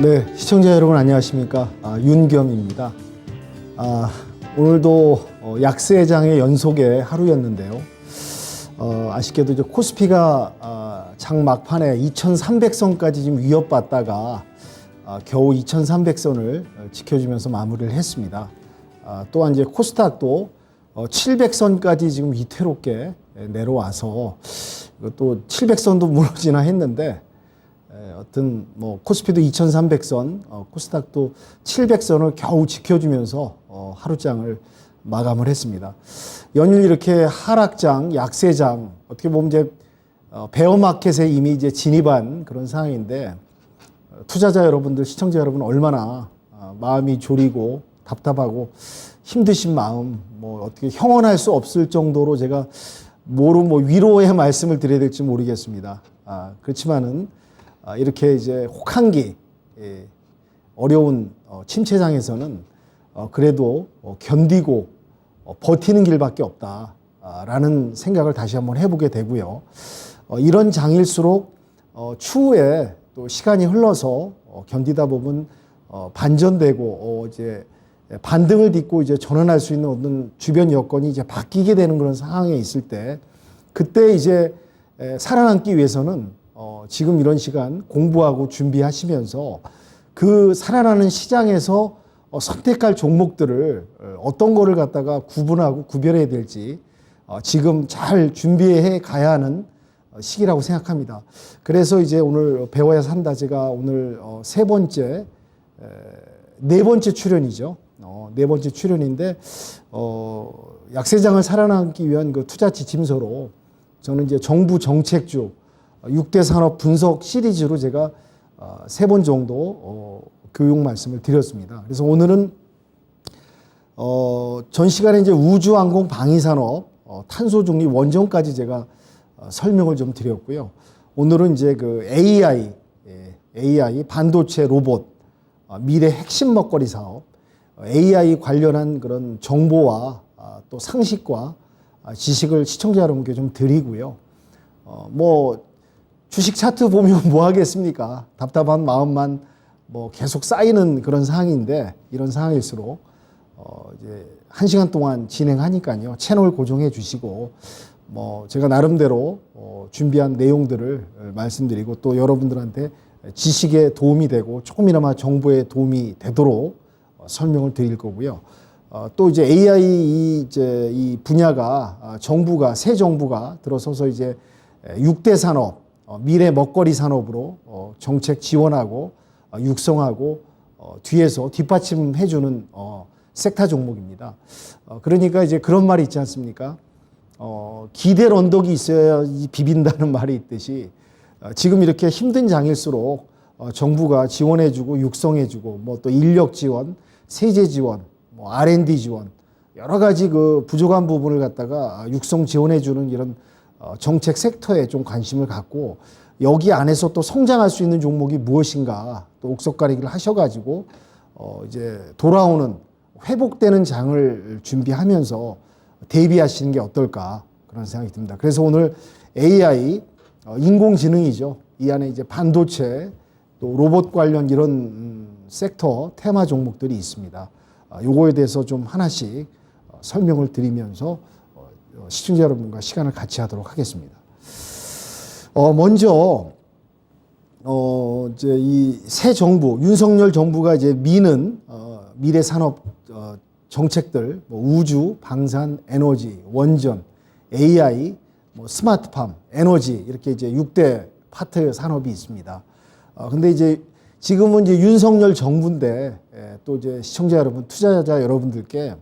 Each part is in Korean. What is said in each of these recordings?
네, 시청자 여러분 안녕하십니까? 윤겸입니다. 오늘도 약세장의 연속의 하루였는데요. 아쉽게도 이제 코스피가 장 막판에 2,300선까지 지금 위협받다가 겨우 2,300선을 지켜주면서 마무리를 했습니다. 또한 이제 코스닥도 700선까지 지금 위태롭게 내려와서 또 700선도 무너지나 했는데 어떤 뭐 코스피도 2,300선, 코스닥도 700선을 겨우 지켜주면서 하루장을 마감을 했습니다. 연일 이렇게 하락장, 약세장, 어떻게 보면 이제 베어마켓에 이미 이제 진입한 그런 상황인데 투자자 여러분들, 시청자 여러분 얼마나 마음이 졸이고 답답하고 힘드신 마음, 뭐 어떻게 형언할 수 없을 정도로 제가 뭐 위로의 말씀을 드려야 될지 모르겠습니다. 그렇지만은 이렇게 이제 혹한기 어려운 침체장에서는 그래도 견디고 버티는 길밖에 없다라는 생각을 다시 한번 해보게 되고요. 이런 장일수록 추후에 또 시간이 흘러서 견디다 보면 반전되고 이제 반등을 딛고 이제 전환할 수 있는 어떤 주변 여건이 이제 바뀌게 되는 그런 상황에 있을 때 그때 이제 살아남기 위해서는 지금 이런 시간 공부하고 준비하시면서 그 살아나는 시장에서 선택할 종목들을 어떤 거를 갖다가 구분하고 구별해야 될지 지금 잘 준비해 가야 하는 시기라고 생각합니다. 그래서 이제 오늘 배워야 산다 제가 오늘 네 번째 출연이죠. 네 번째 출연인데 약세장을 살아남기 위한 그 투자 지침서로 저는 이제 정부 정책주 6대 산업 분석 시리즈로 제가 3번 정도 교육 말씀을 드렸습니다. 그래서 오늘은 전 시간에 이제 우주항공 방위산업, 탄소 중립 원전까지 제가 설명을 좀 드렸고요. 오늘은 이제 그 AI 반도체 로봇, 미래 핵심 먹거리 사업, AI 관련한 그런 정보와 또 상식과 지식을 시청자 여러분께 좀 드리고요. 뭐 주식 차트 보면 뭐 하겠습니까? 답답한 마음만 뭐 계속 쌓이는 그런 상황인데 이런 상황일수록 이제 1시간 동안 진행하니까요. 채널 고정해 주시고 뭐 제가 나름대로 준비한 내용들을 말씀드리고 또 여러분들한테 지식에 도움이 되고 조금이나마 정보에 도움이 되도록 설명을 드릴 거고요. 또 이제 AI 이 분야가 새 정부가 들어서서 이제 6대 산업 미래 먹거리 산업으로 정책 지원하고 육성하고 뒤에서 뒷받침해주는 섹터 종목입니다. 그러니까 이제 그런 말이 있지 않습니까? 기댈 언덕이 있어야 비빈다는 말이 있듯이 지금 이렇게 힘든 장일수록 정부가 지원해주고 육성해주고 뭐 또 인력 지원, 세제 지원, 뭐 R&D 지원 여러 가지 그 부족한 부분을 갖다가 육성 지원해주는 이런 정책 섹터에 좀 관심을 갖고 여기 안에서 또 성장할 수 있는 종목이 무엇인가 또 옥석가리기를 하셔가지고 이제 돌아오는 회복되는 장을 준비하면서 대비하시는 게 어떨까 그런 생각이 듭니다. 그래서 오늘 AI 인공지능이죠. 이 안에 이제 반도체 또 로봇 관련 이런 섹터 테마 종목들이 있습니다. 요거에 대해서 좀 하나씩 설명을 드리면서 시청자 여러분과 시간을 같이 하도록 하겠습니다. 먼저 이제 이 새 정부 윤석열 정부가 이제 미는 미래 산업 정책들 뭐 우주, 방산, 에너지, 원전, AI, 뭐 스마트팜, 에너지 이렇게 이제 6대 파트 산업이 있습니다. 근데 이제 지금은 이제 윤석열 정부인데 또 이제 시청자 여러분, 투자자 여러분들께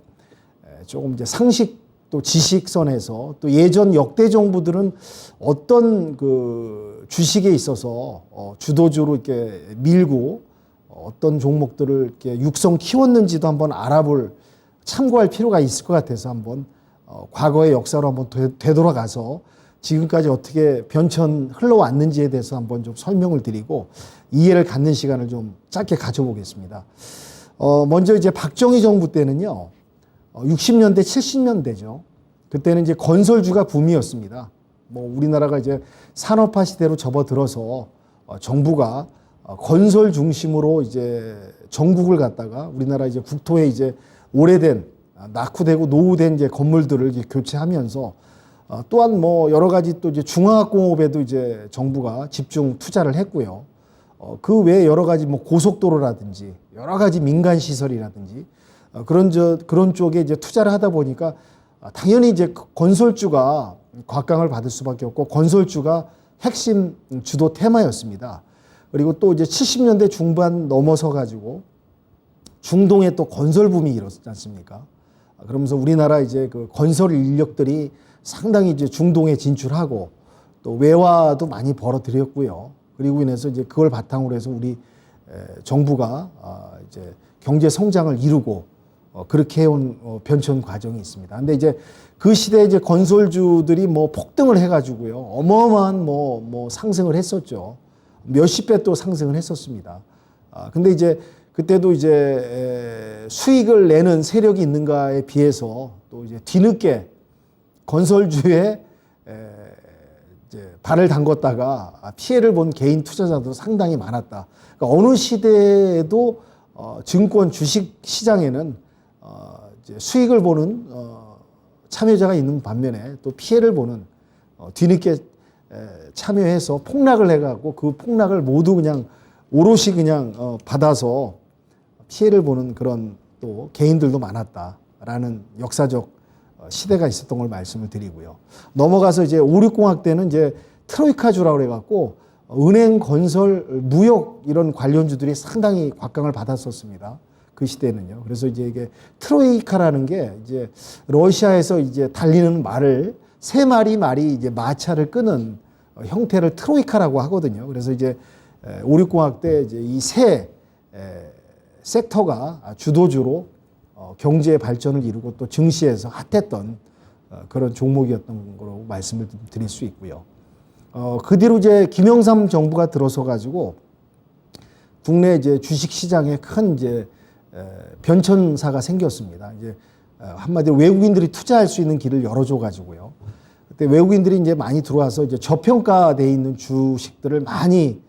조금 이제 상식 또 지식선에서 또 예전 역대 정부들은 어떤 그 주식에 있어서 주도주로 이렇게 밀고 어떤 종목들을 이렇게 육성 키웠는지도 한번 알아볼 참고할 필요가 있을 것 같아서 한번 과거의 역사로 한번 되돌아가서 지금까지 어떻게 변천 흘러왔는지에 대해서 한번 좀 설명을 드리고 이해를 갖는 시간을 좀 짧게 가져보겠습니다. 먼저 이제 박정희 정부 때는요. 60년대, 70년대죠. 그때는 이제 건설주가 붐이었습니다. 뭐 우리나라가 이제 산업화 시대로 접어들어서 정부가 건설 중심으로 이제 전국을 갖다가 우리나라 이제 국토에 이제 오래된 낙후되고 노후된 이제 건물들을 이제 교체하면서 또한 뭐 여러 가지 또 이제 중화학공업에도 이제 정부가 집중 투자를 했고요. 그 외에 여러 가지 뭐 고속도로라든지 여러 가지 민간 시설이라든지 그런 쪽에 이제 투자를 하다 보니까 당연히 이제 건설주가 곽강을 받을 수밖에 없고 건설주가 핵심 주도 테마였습니다. 그리고 또 이제 70년대 중반 넘어서 가지고 중동에 또 건설 붐이 일었지 않습니까? 그러면서 우리나라 이제 그 건설 인력들이 상당히 이제 중동에 진출하고 또 외화도 많이 벌어들였고요. 그리고 인해서 이제 그걸 바탕으로 해서 우리 정부가 이제 경제 성장을 이루고 그렇게 해온 변천 과정이 있습니다. 근데 이제 그 시대에 이제 건설주들이 뭐 폭등을 해가지고요. 어마어마한 뭐 상승을 했었죠. 몇십 배 또 상승을 했었습니다. 근데 이제 그때도 이제 수익을 내는 세력이 있는가에 비해서 또 이제 뒤늦게 건설주에 이제 발을 담궜다가 피해를 본 개인 투자자도 상당히 많았다. 그러니까 어느 시대에도 증권 주식 시장에는 이제 수익을 보는 참여자가 있는 반면에 또 피해를 보는 뒤늦게 참여해서 폭락을 해갖고 그 폭락을 모두 그냥 오롯이 그냥 받아서 피해를 보는 그런 또 개인들도 많았다라는 역사적 시대가 있었던 걸 말씀을 드리고요. 넘어가서 이제 5, 6공학 때는 이제 트로이카주라고 그래갖고 은행, 건설, 무역 이런 관련주들이 상당히 곽강을 받았었습니다. 그 시대는요. 그래서 이제 이게 트로이카라는 게 이제 러시아에서 이제 달리는 말을 세 마리 말이 이제 마차를 끄는 형태를 트로이카라고 하거든요. 그래서 이제 5, 6공학 때 이제 이 세 섹터가 주도주로 경제 발전을 이루고 또 증시에서 핫했던 그런 종목이었던 거로 말씀을 드릴 수 있고요. 그 뒤로 이제 김영삼 정부가 들어서 가지고 국내 이제 주식 시장에 큰 이제 변천사가 생겼습니다. 이제 한마디로 외국인들이 투자할 수 있는 길을 열어줘 가지고요. 그때 외국인들이 이제 많이 들어와서 이제 저평가돼 있는 주식들을 많이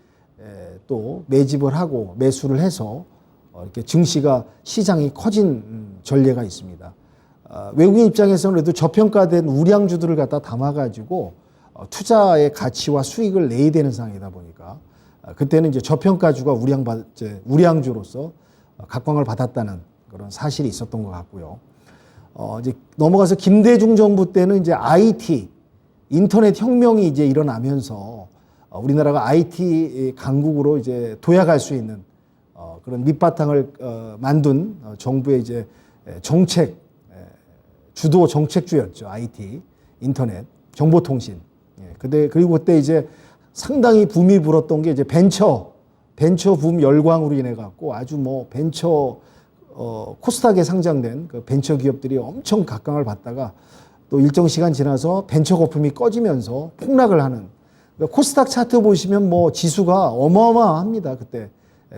또 매집을 하고 매수를 해서 이렇게 증시가 시장이 커진 전례가 있습니다. 외국인 입장에서는 그래도 저평가된 우량주들을 갖다 담아가지고 투자의 가치와 수익을 내야 되는 상황이다 보니까 그때는 이제 저평가주가 우량주로서 각광을 받았다는 그런 사실이 있었던 것 같고요. 이제 넘어가서 김대중 정부 때는 이제 IT 인터넷 혁명이 이제 일어나면서 우리나라가 IT 강국으로 이제 도약할 수 있는 그런 밑바탕을 만든 정부의 이제 정책 주도 정책주였죠. IT 인터넷 정보통신. 그리고 그때 이제 상당히 붐이 불었던 게 이제 벤처 붐 열광으로 인해 갖고 아주 뭐 벤처 코스닥에 상장된 그 벤처 기업들이 엄청 각광을 받다가 또 일정 시간 지나서 벤처 거품이 꺼지면서 폭락을 하는 그러니까 코스닥 차트 보시면 뭐 지수가 어마어마합니다. 그때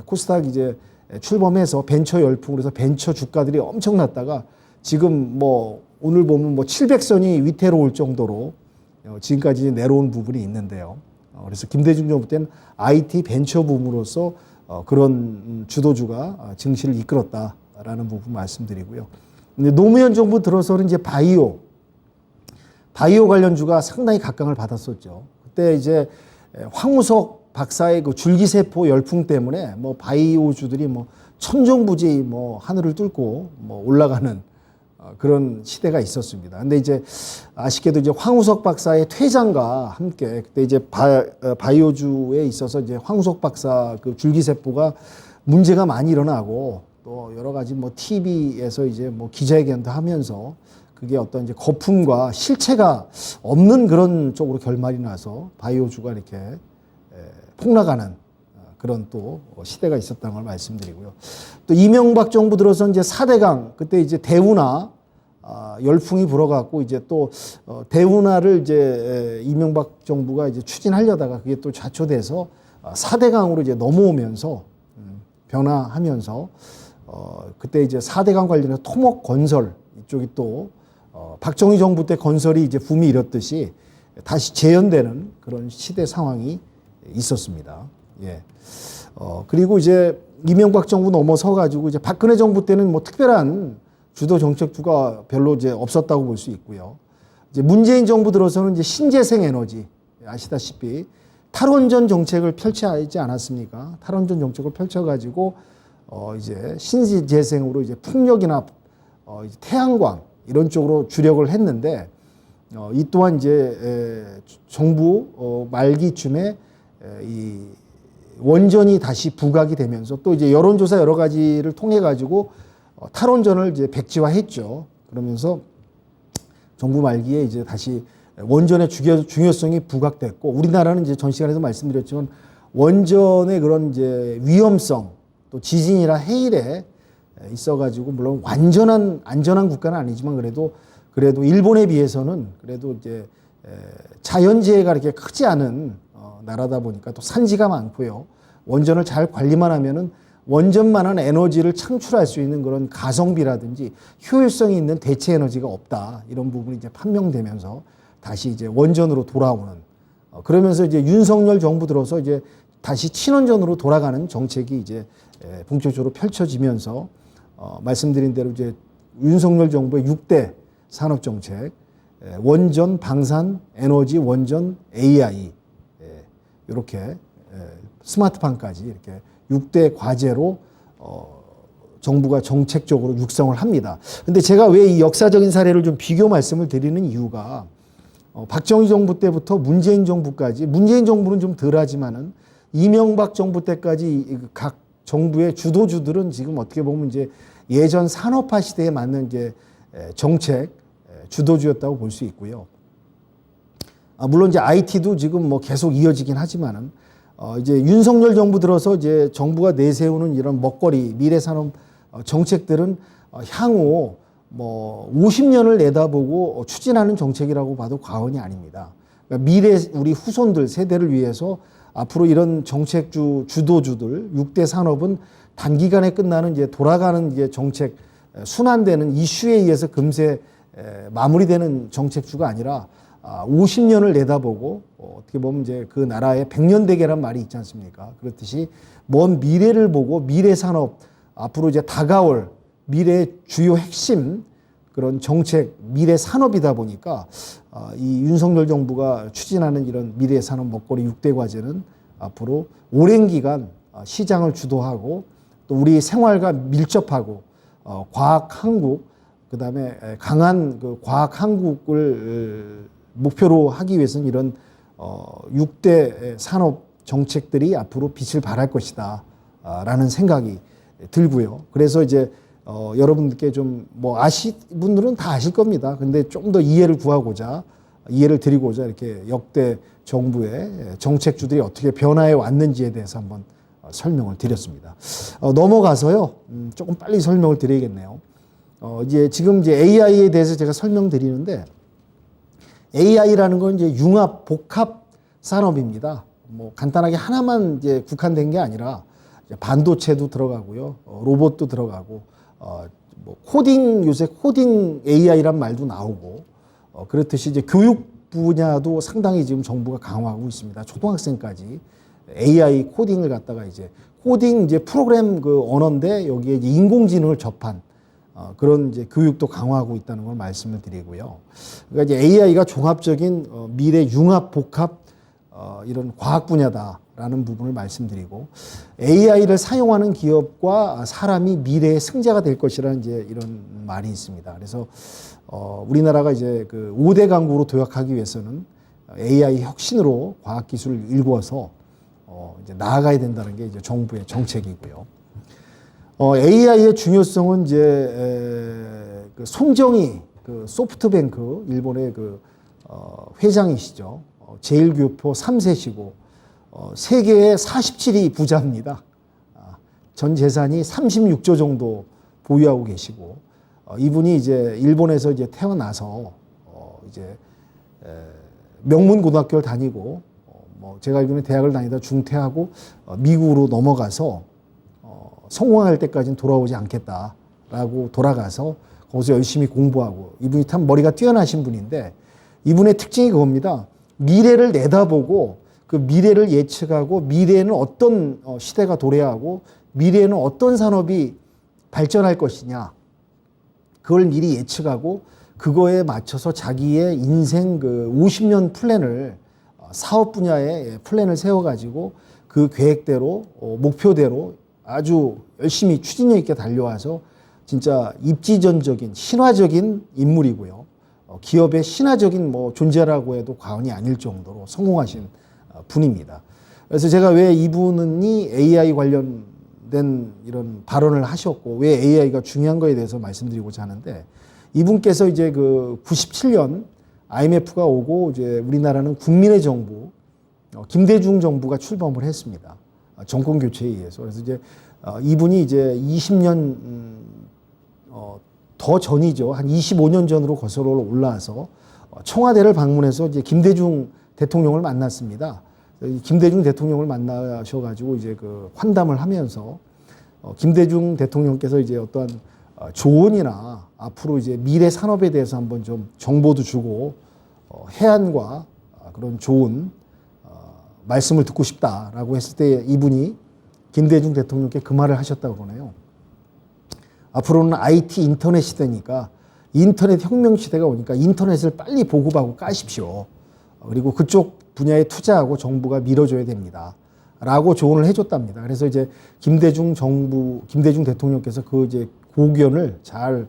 코스닥 이제 출범해서 벤처 열풍으로 해서 벤처 주가들이 엄청 났다가 지금 뭐 오늘 보면 뭐 700선이 위태로울 정도로 지금까지 내려온 부분이 있는데요. 그래서 김대중 정부 때는 IT 벤처 붐으로서 그런 주도주가 증시를 이끌었다라는 부분 말씀드리고요. 근데 노무현 정부 들어서는 이제 바이오 관련주가 상당히 각광을 받았었죠. 그때 이제 황우석 박사의 그 줄기세포 열풍 때문에 뭐 바이오주들이 뭐 천정부지 뭐 하늘을 뚫고 뭐 올라가는 그런 시대가 있었습니다. 근데 이제 아쉽게도 이제 황우석 박사의 퇴장과 함께 그때 이제 바이오주에 있어서 이제 황우석 박사 그 줄기세포가 문제가 많이 일어나고 또 여러 가지 뭐 TV에서 이제 뭐 기자회견도 하면서 그게 어떤 이제 거품과 실체가 없는 그런 쪽으로 결말이 나서 바이오주가 이렇게 폭락하는 그런 또 시대가 있었다는 걸 말씀드리고요. 또 이명박 정부 들어서 이제 4대강 그때 이제 대운하 열풍이 불어갖고 이제 또 대운하를 이제 이명박 정부가 이제 추진하려다가 그게 또 좌초돼서 4대강으로 이제 넘어오면서 변화하면서 그때 이제 4대강 관련해서 토목건설 이쪽이 또 박정희 정부 때 건설이 이제 붐이 일었듯이 다시 재현되는 그런 시대 상황이 있었습니다. 예. 그리고 이제 이명박 정부 넘어서 가지고 이제 박근혜 정부 때는 뭐 특별한 주도 정책주가 별로 이제 없었다고 볼 수 있고요. 이제 문재인 정부 들어서는 이제 신재생 에너지, 아시다시피 탈원전 정책을 펼치지 않았습니까? 탈원전 정책을 펼쳐가지고 이제 신재생으로 이제 풍력이나 이제 태양광 이런 쪽으로 주력을 했는데 이 또한 이제 정부 말기쯤에 이 원전이 다시 부각이 되면서 또 이제 여론조사 여러 가지를 통해 가지고 탈원전을 이제 백지화했죠. 그러면서 정부 말기에 이제 다시 원전의 중요성이 부각됐고, 우리나라는 이제 전 시간에도 말씀드렸지만 원전의 그런 이제 위험성, 또 지진이나 해일에 있어가지고 물론 완전한 안전한 국가는 아니지만 그래도 일본에 비해서는 그래도 이제 자연재해가 이렇게 크지 않은 나라다 보니까 또 산지가 많고요. 원전을 잘 관리만 하면은 원전만한 에너지를 창출할 수 있는 그런 가성비라든지 효율성이 있는 대체 에너지가 없다. 이런 부분이 이제 판명되면서 다시 이제 원전으로 돌아오는, 그러면서 이제 윤석열 정부 들어서 이제 다시 친원전으로 돌아가는 정책이 이제 본격적으로 펼쳐지면서 말씀드린 대로 이제 윤석열 정부의 6대 산업 정책, 원전, 방산, 에너지, 원전, AI, 이렇게 스마트팜까지 이렇게 6대 과제로 정부가 정책적으로 육성을 합니다. 근데 제가 왜 이 역사적인 사례를 좀 비교 말씀을 드리는 이유가 박정희 정부 때부터 문재인 정부까지, 문재인 정부는 좀 덜하지만은 이명박 정부 때까지 각 정부의 주도주들은 지금 어떻게 보면 이제 예전 산업화 시대에 맞는 이제 정책 주도주였다고 볼 수 있고요. 물론 이제 IT도 지금 뭐 계속 이어지긴 하지만은 이제 윤석열 정부 들어서 이제 정부가 내세우는 이런 먹거리 미래 산업 정책들은 향후 뭐 50년을 내다보고 추진하는 정책이라고 봐도 과언이 아닙니다. 그러니까 미래 우리 후손들 세대를 위해서 앞으로 이런 정책주 주도주들 6대 산업은 단기간에 끝나는 이제 돌아가는 이제 정책 순환되는 이슈에 의해서 금세 마무리되는 정책주가 아니라 50년을 내다보고 어떻게 보면 이제 그 나라의 100년 대계란 말이 있지 않습니까? 그렇듯이 먼 미래를 보고 미래 산업 앞으로 이제 다가올 미래의 주요 핵심 그런 정책 미래 산업이다 보니까 이 윤석열 정부가 추진하는 이런 미래 산업 먹거리 6대 과제는 앞으로 오랜 기간 시장을 주도하고 또 우리 생활과 밀접하고 과학 한국 그다음에 강한 그 과학 한국을 목표로 하기 위해서는 이런 6대 산업 정책들이 앞으로 빛을 발할 것이다 라는 생각이 들고요. 그래서 이제 여러분들께 좀 뭐 분들은 다 아실 겁니다. 근데 좀 더 이해를 드리고자 이렇게 역대 정부의 정책주들이 어떻게 변화해 왔는지에 대해서 한번 설명을 드렸습니다. 넘어가서요. 조금 빨리 설명을 드려야겠네요. 이제 지금 이제 AI에 대해서 제가 설명드리는데 AI라는 건 이제 융합 복합 산업입니다. 뭐 간단하게 하나만 이제 국한된 게 아니라 반도체도 들어가고요, 로봇도 들어가고, 뭐 요새 코딩 AI란 말도 나오고, 그렇듯이 이제 교육 분야도 상당히 지금 정부가 강화하고 있습니다. 초등학생까지 AI 코딩을 갖다가 이제 코딩 이제 프로그램 그 언어인데 여기에 이제 인공지능을 접한 그런 이제 교육도 강화하고 있다는 걸 말씀을 드리고요. 그러니까 이제 AI가 종합적인 미래 융합 복합 이런 과학 분야다라는 부분을 말씀드리고, AI를 사용하는 기업과 사람이 미래의 승자가 될 것이라는 이제 이런 말이 있습니다. 그래서 우리나라가 이제 그 5대 강국으로 도약하기 위해서는 AI 혁신으로 과학 기술을 일구어서 이제 나아가야 된다는 게 이제 정부의 정책이고요. AI의 중요성은 이제 그 손정희 그 소프트뱅크 일본의 그 회장이시죠. 제1교포 3세시고 세계의 47위 부자입니다. 전 재산이 36조 정도 보유하고 계시고, 이분이 이제 일본에서 이제 태어나서 이제 명문 고등학교를 다니고, 뭐 제가 알기로는 대학을 다니다 중퇴하고 미국으로 넘어가서 성공할 때까지는 돌아오지 않겠다라고 돌아가서 거기서 열심히 공부하고, 이분이 참 머리가 뛰어나신 분인데 이분의 특징이 그겁니다. 미래를 내다보고 그 미래를 예측하고 미래에는 어떤 시대가 도래하고 미래에는 어떤 산업이 발전할 것이냐. 그걸 미리 예측하고 그거에 맞춰서 자기의 인생 그 50년 플랜을 사업 분야의 플랜을 세워가지고 그 계획대로 목표대로 아주 열심히 추진력 있게 달려와서 진짜 입지전적인 신화적인 인물이고요. 기업의 신화적인 뭐 존재라고 해도 과언이 아닐 정도로 성공하신 분입니다. 그래서 제가 왜 이분이 AI 관련된 이런 발언을 하셨고 왜 AI가 중요한 거에 대해서 말씀드리고자 하는데 이분께서 이제 그 97년 IMF가 오고 이제 우리나라는 국민의 정부 김대중 정부가 출범을 했습니다. 정권 교체에 의해서. 그래서 이제 이분이 이제 20년 더 전이죠. 한 25년 전으로 거슬러 올라와서 청와대를 방문해서 이제 김대중 대통령을 만났습니다. 김대중 대통령을 만나셔가지고 이제 그 환담을 하면서 김대중 대통령께서 이제 어떠한 조언이나 앞으로 이제 미래 산업에 대해서 한번 좀 정보도 주고 해안과 그런 좋은 말씀을 듣고 싶다라고 했을 때 이분이 김대중 대통령께 그 말을 하셨다고 그러네요. 앞으로는 IT 인터넷 시대니까 인터넷 혁명 시대가 오니까 인터넷을 빨리 보급하고 까십시오. 그리고 그쪽 분야에 투자하고 정부가 밀어줘야 됩니다. 라고 조언을 해줬답니다. 그래서 이제 김대중 대통령께서 그 이제 고견을 잘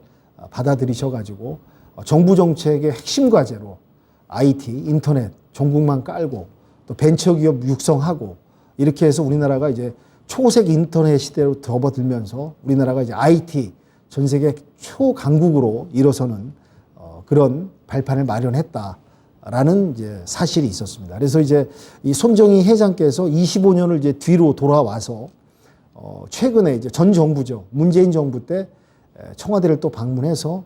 받아들이셔가지고 정부 정책의 핵심 과제로 IT, 인터넷, 전국만 깔고 또 벤처기업 육성하고 이렇게 해서 우리나라가 이제 초색 인터넷 시대로 접어들면서 우리나라가 이제 IT 전 세계 초강국으로 일어서는 그런 발판을 마련했다라는 이제 사실이 있었습니다. 그래서 이제 이 손정희 회장께서 25년을 이제 뒤로 돌아와서 최근에 이제 전 정부죠. 문재인 정부 때 청와대를 또 방문해서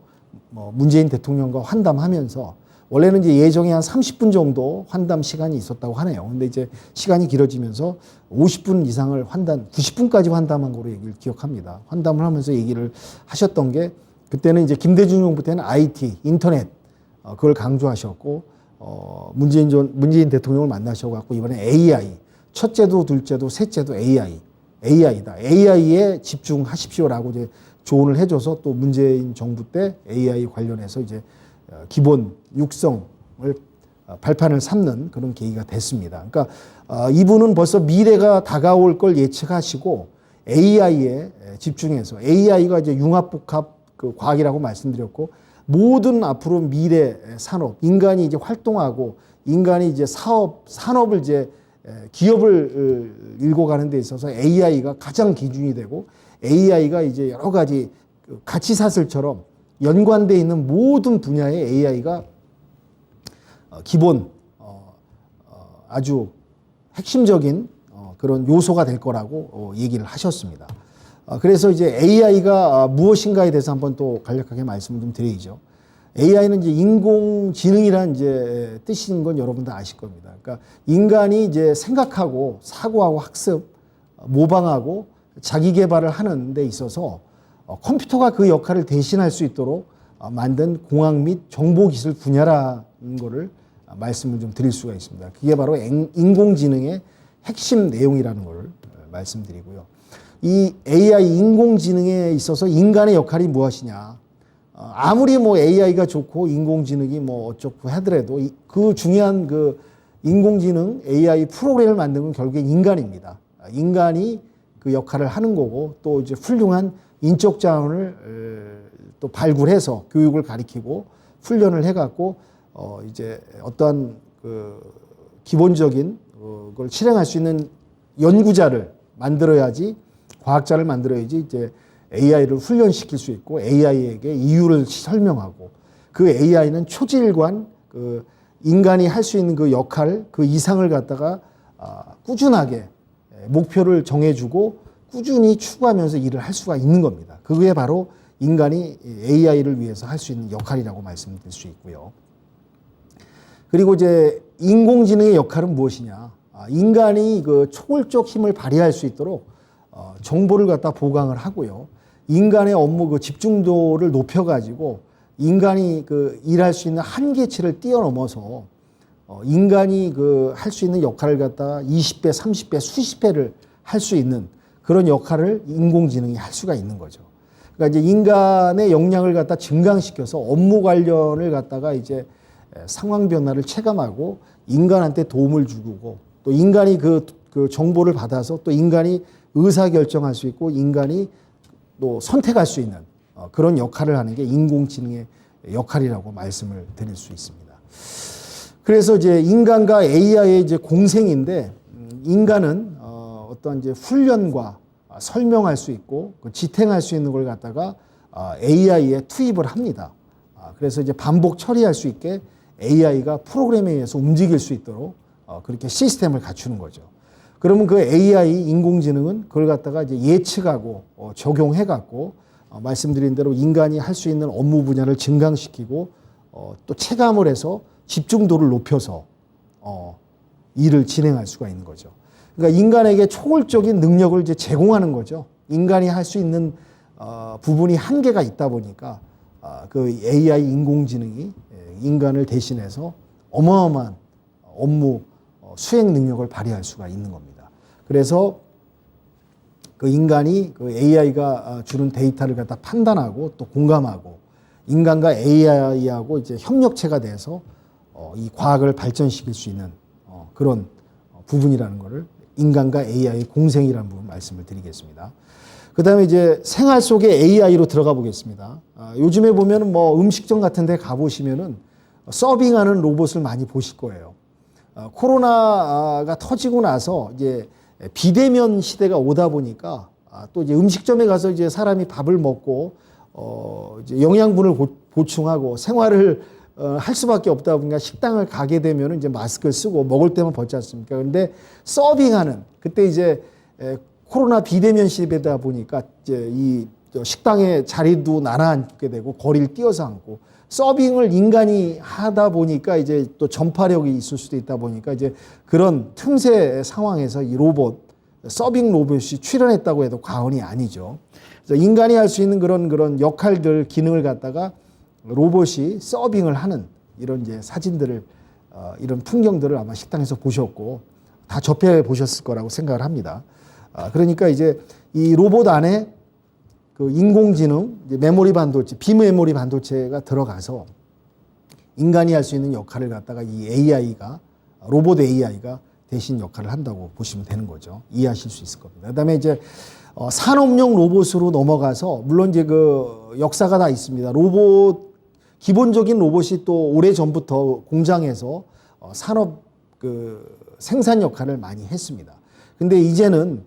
문재인 대통령과 환담하면서 원래는 이제 예정에 한 30분 정도 환담 시간이 있었다고 하네요. 근데 이제 시간이 길어지면서 50분 이상을 90분까지 환담한 거로 얘기를 기억합니다. 환담을 하면서 얘기를 하셨던 게 그때는 이제 김대중 정부 때는 IT, 인터넷 그걸 강조하셨고 문재인 대통령을 만나셔갖고 이번에 AI, 첫째도 둘째도 셋째도 AI다. AI에 집중하십시오라고 이제 조언을 해줘서 또 문재인 정부 때 AI 관련해서 이제 기본 육성을 발판을 삼는 그런 계기가 됐습니다. 그러니까 이분은 벌써 미래가 다가올 걸 예측하시고 AI에 집중해서 AI가 이제 융합복합 그 과학이라고 말씀드렸고 모든 앞으로 미래 산업 인간이 이제 활동하고 인간이 이제 산업을 이제 기업을 일궈가는 데 있어서 AI가 가장 기준이 되고 AI가 이제 여러 가지 가치사슬처럼 연관되어 있는 모든 분야의 AI가 기본 아주 핵심적인 그런 요소가 될 거라고 얘기를 하셨습니다. 그래서 이제 AI가 무엇인가에 대해서 한번 또 간략하게 말씀을 좀 드려야죠. AI는 이제 인공지능이라는 이제 뜻인 건 여러분 다 아실 겁니다. 그러니까 인간이 이제 생각하고 사고하고 학습, 모방하고 자기 개발을 하는 데 있어서 컴퓨터가 그 역할을 대신할 수 있도록 만든 공학 및 정보기술 분야라는 거를 말씀을 좀 드릴 수가 있습니다. 그게 바로 인공지능의 핵심 내용이라는 걸 말씀드리고요. 이 AI 인공지능에 있어서 인간의 역할이 무엇이냐. 아무리 뭐 AI가 좋고 인공지능이 뭐 어쩌고 하더라도 그 중요한 그 인공지능 AI 프로그램을 만든 건 결국엔 인간입니다. 인간이 그 역할을 하는 거고 또 이제 훌륭한 인적 자원을 또 발굴해서 교육을 가리키고 훈련을 해갖고 이제 어떠한 그 기본적인 걸 실행할 수 있는 연구자를 만들어야지 과학자를 만들어야지 이제 AI를 훈련시킬 수 있고 AI에게 이유를 설명하고 그 AI는 초질관 그 인간이 할 수 있는 그 역할 그 이상을 갖다가 꾸준하게 목표를 정해주고 꾸준히 추구하면서 일을 할 수가 있는 겁니다. 그게 바로 인간이 AI를 위해서 할 수 있는 역할이라고 말씀드릴 수 있고요. 그리고 이제 인공지능의 역할은 무엇이냐? 인간이 그 초월적 힘을 발휘할 수 있도록 정보를 갖다 보강을 하고요. 인간의 업무 그 집중도를 높여가지고 인간이 그 일할 수 있는 한계치를 뛰어넘어서 인간이 그 할 수 있는 역할을 갖다가 20배, 30배, 수십 배를 할 수 있는 그런 역할을 인공지능이 할 수가 있는 거죠. 그러니까 이제 인간의 역량을 갖다 증강시켜서 업무 관련을 갖다가 이제 상황 변화를 체감하고 인간한테 도움을 주고 또 인간이 그 정보를 받아서 또 인간이 의사 결정할 수 있고 인간이 또 선택할 수 있는 그런 역할을 하는 게 인공지능의 역할이라고 말씀을 드릴 수 있습니다. 그래서 이제 인간과 AI의 이제 공생인데 인간은 어떤 이제 훈련과 설명할 수 있고 지탱할 수 있는 걸 갖다가 AI에 투입을 합니다. 그래서 이제 반복 처리할 수 있게 AI가 프로그램에 의해서 움직일 수 있도록 그렇게 시스템을 갖추는 거죠. 그러면 그 AI 인공지능은 그걸 갖다가 이제 예측하고 적용해 갖고 말씀드린 대로 인간이 할 수 있는 업무 분야를 증강시키고 또 체감을 해서 집중도를 높여서 일을 진행할 수가 있는 거죠. 그러니까 인간에게 초월적인 능력을 이제 제공하는 거죠. 인간이 할 수 있는 부분이 한계가 있다 보니까 그 AI 인공지능이 인간을 대신해서 어마어마한 업무 수행 능력을 발휘할 수가 있는 겁니다. 그래서 그 인간이 그 AI가 주는 데이터를 갖다 판단하고 또 공감하고 인간과 AI하고 이제 협력체가 돼서 이 과학을 발전시킬 수 있는 그런 부분이라는 것을 인간과 AI의 공생이라는 부분 말씀을 드리겠습니다. 그 다음에 이제 생활 속에 AI로 들어가 보겠습니다. 요즘에 보면은 뭐 음식점 같은 데 가보시면은 서빙하는 로봇을 많이 보실 거예요. 코로나가 터지고 나서 이제 비대면 시대가 오다 보니까 또 이제 음식점에 가서 이제 사람이 밥을 먹고 이제 영양분을 보충하고 생활을 할 수밖에 없다 보니까 식당을 가게 되면 이제 마스크를 쓰고 먹을 때만 벗지 않습니까? 그런데 서빙하는 그때 이제 코로나 비대면 시대다 보니까 이제 이 식당의 자리도 나눠앉게 되고 거리를 띄어서 앉고 서빙을 인간이 하다 보니까 이제 또 전파력이 있을 수도 있다 보니까 이제 그런 틈새 상황에서 이 서빙 로봇이 출현했다고 해도 과언이 아니죠. 그래서 인간이 할 수 있는 그런 역할들, 기능을 갖다가 로봇이 서빙을 하는 이런 이제 사진들을, 이런 풍경들을 아마 식당에서 보셨고 다 접해 보셨을 거라고 생각을 합니다. 그러니까 이제 이 로봇 안에 그 인공지능, 메모리 반도체, 비메모리 반도체가 들어가서 인간이 할 수 있는 역할을 갖다가 이 AI가, 로봇 AI가 대신 역할을 한다고 보시면 되는 거죠. 이해하실 수 있을 겁니다. 그 다음에 이제 산업용 로봇으로 넘어가서, 물론 이제 그 역사가 다 있습니다. 기본적인 로봇이 또 오래 전부터 공장에서 산업 그 생산 역할을 많이 했습니다. 근데 이제는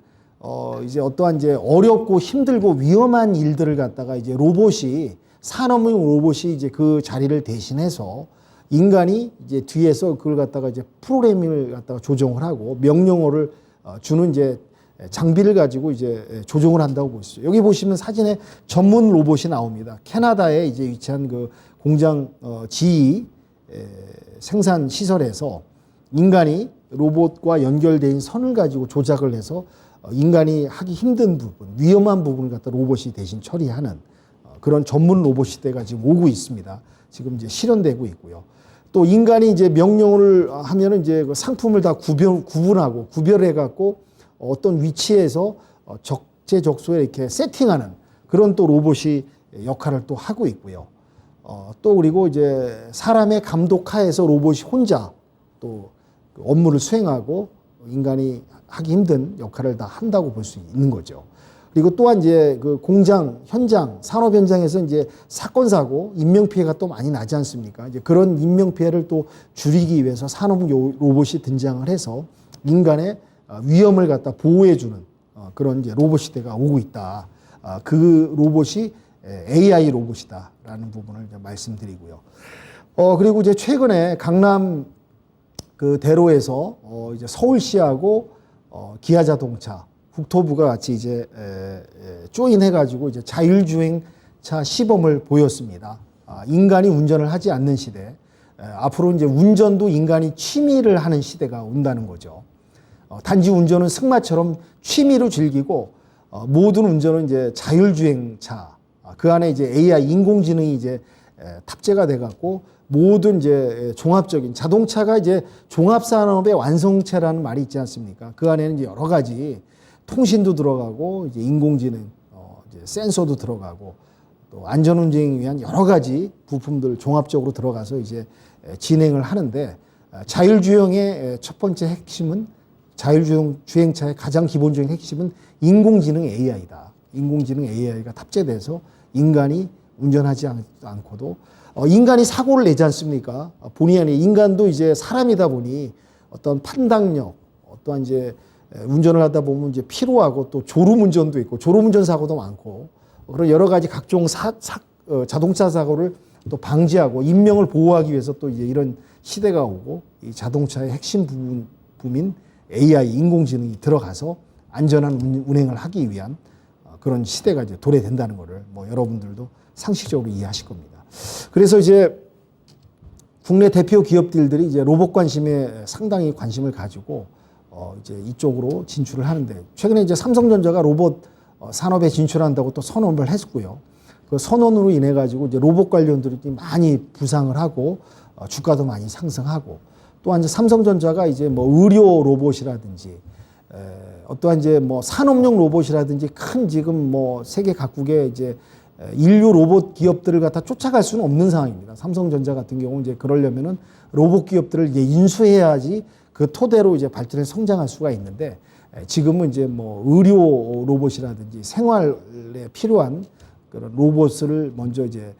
이제 어떠한 이제 어렵고 힘들고 위험한 일들을 갖다가 이제 산업용 로봇이 이제 그 자리를 대신해서 인간이 이제 뒤에서 그걸 갖다가 이제 프로그래밍을 갖다가 조정을 하고 명령어를 주는 이제 장비를 가지고 이제 조정을 한다고 보시죠. 여기 보시면 사진에 전문 로봇이 나옵니다. 캐나다에 이제 위치한 그 공장 GE 생산 시설에서 인간이 로봇과 연결된 선을 가지고 조작을 해서 인간이 하기 힘든 부분, 위험한 부분을 갖다 로봇이 대신 처리하는 그런 전문 로봇 시대가 지금 오고 있습니다. 지금 이제 실현되고 있고요. 또 인간이 이제 명령을 하면은 이제 그 상품을 다 구분하고 구별해 갖고 어떤 위치에서 적재적소에 이렇게 세팅하는 그런 또 로봇이 역할을 또 하고 있고요. 또 그리고 이제 사람의 감독하에서 로봇이 혼자 또 업무를 수행하고 인간이 하기 힘든 역할을 다 한다고 볼 수 있는 거죠. 그리고 또한 이제 그 공장 현장, 산업 현장에서 이제 사건 사고, 인명 피해가 또 많이 나지 않습니까? 이제 그런 인명 피해를 또 줄이기 위해서 산업 로봇이 등장을 해서 인간의 위험을 갖다 보호해주는 그런 이제 로봇 시대가 오고 있다. 그 로봇이 AI 로봇이다라는 부분을 이제 말씀드리고요. 그리고 이제 최근에 강남 그 대로에서 이제 서울시하고 기아자동차, 국토부가 같이 이제 조인해가지고 이제 자율주행차 시범을 보였습니다. 인간이 운전을 하지 않는 시대, 앞으로 이제 운전도 인간이 취미를 하는 시대가 온다는 거죠. 단지 운전은 승마처럼 취미로 즐기고 모든 운전은 이제 자율주행차, 그 안에 이제 AI 인공지능이 이제 탑재가 돼 갖고 모든 이제 종합적인 자동차가 이제 종합산업의 완성체라는 말이 있지 않습니까? 그 안에는 이제 여러 가지 통신도 들어가고 이제 인공지능, 이제 센서도 들어가고 또 안전운전을 위한 여러 가지 부품들 종합적으로 들어가서 이제 진행을 하는데 자율주행의 첫 번째 핵심은 자율주행차의 가장 기본적인 핵심은 인공지능 AI다. 인공지능 AI가 탑재돼서 인간이 운전하지 않고도 인간이 사고를 내지 않습니까? 본의 아니게 인간도 이제 사람이다 보니 어떤 판단력, 어떠한 이제 운전을 하다 보면 이제 피로하고 또 졸음운전도 있고 졸음운전 사고도 많고 그런 여러 가지 각종 자동차 사고를 또 방지하고 인명을 보호하기 위해서 또 이제 이런 시대가 오고 이 자동차의 핵심 부분인 AI 인공지능이 들어가서 안전한 운행을 하기 위한 그런 시대가 이제 도래된다는 것을 뭐 여러분들도 상식적으로 이해하실 겁니다. 그래서 이제 국내 대표 기업들이 이제 로봇 관심에 상당히 관심을 가지고 이제 이쪽으로 진출을 하는데 최근에 이제 삼성전자가 로봇 산업에 진출한다고 또 선언을 했고요. 그 선언으로 인해 가지고 이제 로봇 관련들이 많이 부상을 하고 주가도 많이 상승하고 또한 이제 삼성전자가 이제 뭐 의료 로봇이라든지 어떠한 이제 뭐 산업용 로봇이라든지 큰 지금 뭐 세계 각국의 이제 인류 로봇 기업들을 갖다 쫓아갈 수는 없는 상황입니다. 삼성전자 같은 경우는 이제 그러려면은 로봇 기업들을 이제 인수해야지 그 토대로 이제 발전해 성장할 수가 있는데 지금은 이제 뭐 의료 로봇이라든지 생활에 필요한 그런 로봇을 먼저 이제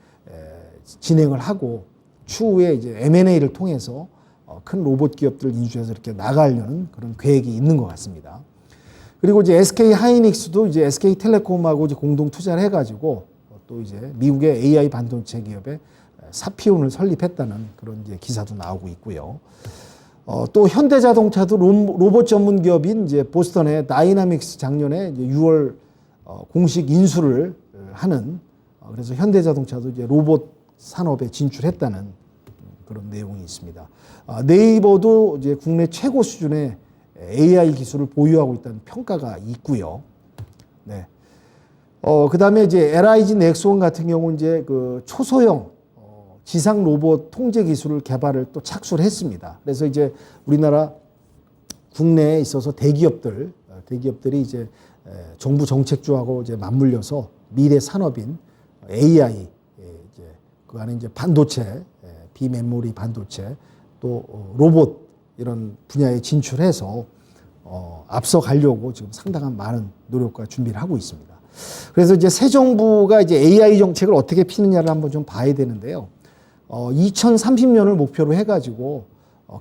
진행을 하고 추후에 이제 M&A를 통해서 큰 로봇 기업들을 인수해서 이렇게 나가려는 그런 계획이 있는 것 같습니다. 그리고 이제 SK 하이닉스도 이제 SK 텔레콤하고 이제 공동 투자를 해가지고 또 이제 미국의 AI 반도체 기업에 사피온을 설립했다는 그런 이제 기사도 나오고 있고요. 또 현대자동차도 로봇 전문 기업인 이제 보스턴의 다이나믹스 작년에 이제 6월 공식 인수를 하는 그래서 현대자동차도 이제 로봇 산업에 진출했다는 그런 내용이 있습니다. 네이버도 이제 국내 최고 수준의 AI 기술을 보유하고 있다는 평가가 있고요. 네. 그 다음에 이제 LIG 넥스원 같은 경우는 이제 그 초소형 지상 로봇 통제 기술을 개발을 또 착수를 했습니다. 그래서 이제 우리나라 국내에 있어서 대기업들이 이제 정부 정책주하고 이제 맞물려서 미래 산업인 AI, 이제 그 안에 이제 반도체, 비메모리 반도체, 또 로봇 이런 분야에 진출해서 앞서 가려고 지금 상당한 많은 노력과 준비를 하고 있습니다. 그래서 이제 새 정부가 이제 AI 정책을 어떻게 피느냐를 한번 좀 봐야 되는데요. 2030년을 목표로 해가지고